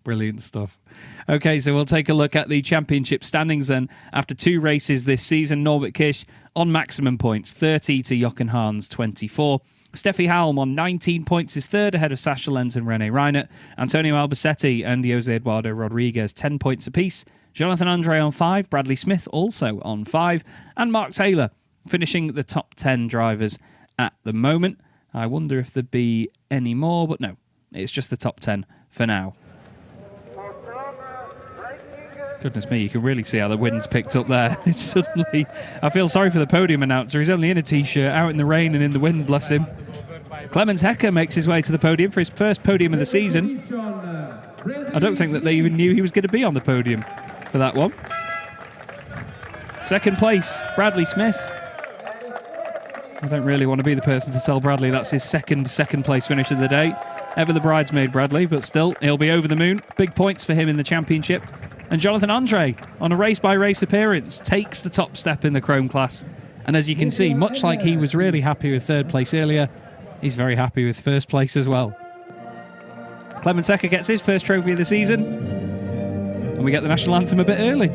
B: Brilliant stuff. Okay, so we'll take a look at the championship standings then. After 2 races this season, Norbert Kisch on maximum points, 30 to Jochen Hahn's 24. Steffi Halm on 19 points is third, ahead of Sasha Lenz and René Reinert. Antonio Albacetti and Jose Eduardo Rodriguez, 10 points apiece. Jonathan Andre on 5, Bradley Smith also on 5, and Mark Taylor finishing the top 10 drivers at the moment. I wonder if there'd be any more, but no, it's just the top 10 for now. Goodness me, you can really see how the wind's picked up there. It's suddenly, I feel sorry for the podium announcer. He's only in a t-shirt, out in the rain and in the wind, bless him. Clemens Hecker makes his way to the podium for his first podium of the season. I don't think that they even knew he was going to be on the podium for that one. Second place, Bradley Smith. I don't really want to be the person to tell Bradley that's his second place finish of the day. Ever the bridesmaid, Bradley, but still, he'll be over the moon. Big points for him in the championship. And Jonathan Andre, on a race-by-race appearance, takes the top step in the Chrome class. And as you can see, much like he was really happy with third place earlier, he's very happy with first place as well. Clemens Hecker gets his first trophy of the season. And we get the national anthem a bit early.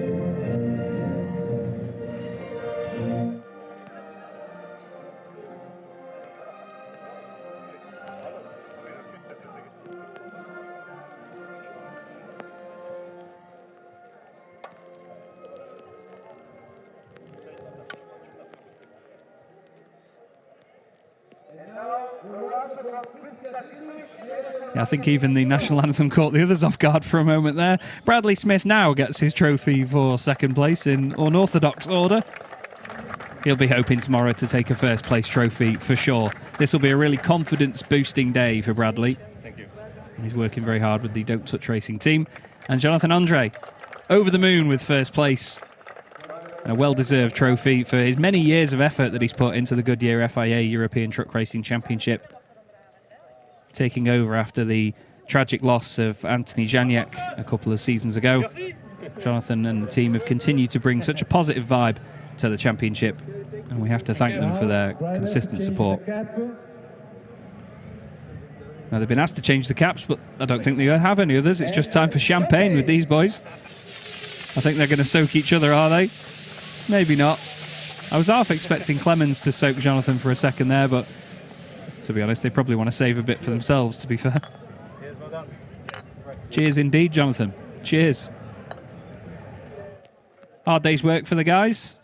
B: I think even the national anthem caught the others off guard for a moment there. Bradley Smith now gets his trophy for second place in unorthodox order. He'll be hoping tomorrow to take a first place trophy for sure. This will be a really confidence boosting day for Bradley.
G: Thank you.
B: He's working very hard with the Don't Touch Racing team. And Jonathan Andre, over the moon with first place. A well-deserved trophy for his many years of effort that he's put into the Goodyear FIA European Truck Racing Championship. Taking over after the tragic loss of Anthony Janiak a couple of seasons ago. Jonathan and the team have continued to bring such a positive vibe to the championship, and we have to thank them for their consistent support. Now, they've been asked to change the caps, but I don't think they have any others. It's just time for champagne with these boys. I think they're going to soak each other, are they? Maybe not. I was half expecting Clemens to soak Jonathan for a second there, but to be honest, they probably want to save a bit for themselves, to be fair. Cheers indeed, Jonathan. Cheers. Hard day's work for the guys.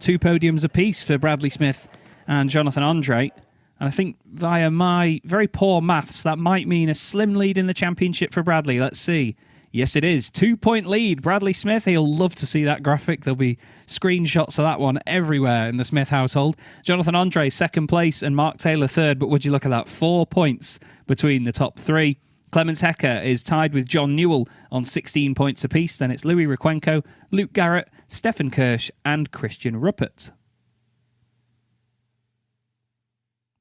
B: 2 podiums apiece for Bradley Smith and Jonathan Andre. And I think via my very poor maths, that might mean a slim lead in the championship for Bradley. Let's see. Yes, it is. 2-point lead. Bradley Smith, he'll love to see that graphic. There'll be screenshots of that one everywhere in the Smith household. Jonathan Andre, second place, and Mark Taylor, third. But would you look at that? 4 points between the top 3. Clemens Hecker is tied with John Newell on 16 points apiece. Then it's Louis Requenco, Luke Garrett, Stefan Kirsch, and Christian Ruppert.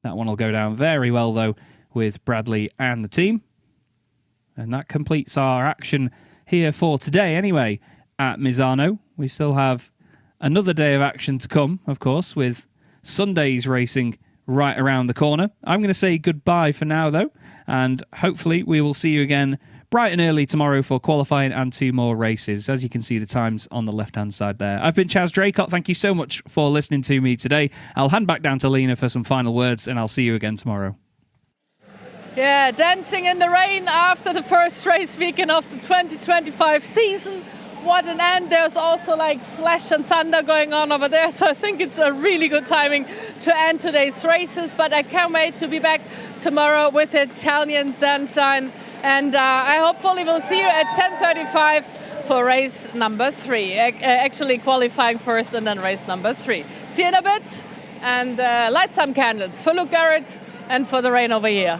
B: That one will go down very well, though, with Bradley and the team. And that completes our action here for today anyway at Misano. We still have another day of action to come, of course, with Sunday's racing right around the corner. I'm going to say goodbye for now, though, and hopefully we will see you again bright and early tomorrow for qualifying and 2 more races. As you can see, the times on the left-hand side there. I've been Chaz Draycott. Thank you so much for listening to me today. I'll hand back down to Lena for some final words, and I'll see you again tomorrow.
A: Yeah, dancing in the rain after the first race weekend of the 2025 season. What an end. There's also like flash and thunder going on over there. So I think it's a really good timing to end today's races. But I can't wait to be back tomorrow with Italian sunshine. And I hopefully will see you at 10:35 for race number 3. Actually qualifying first and then race number 3. See you in a bit. And light some candles for Luke Garrett and for the rain over here.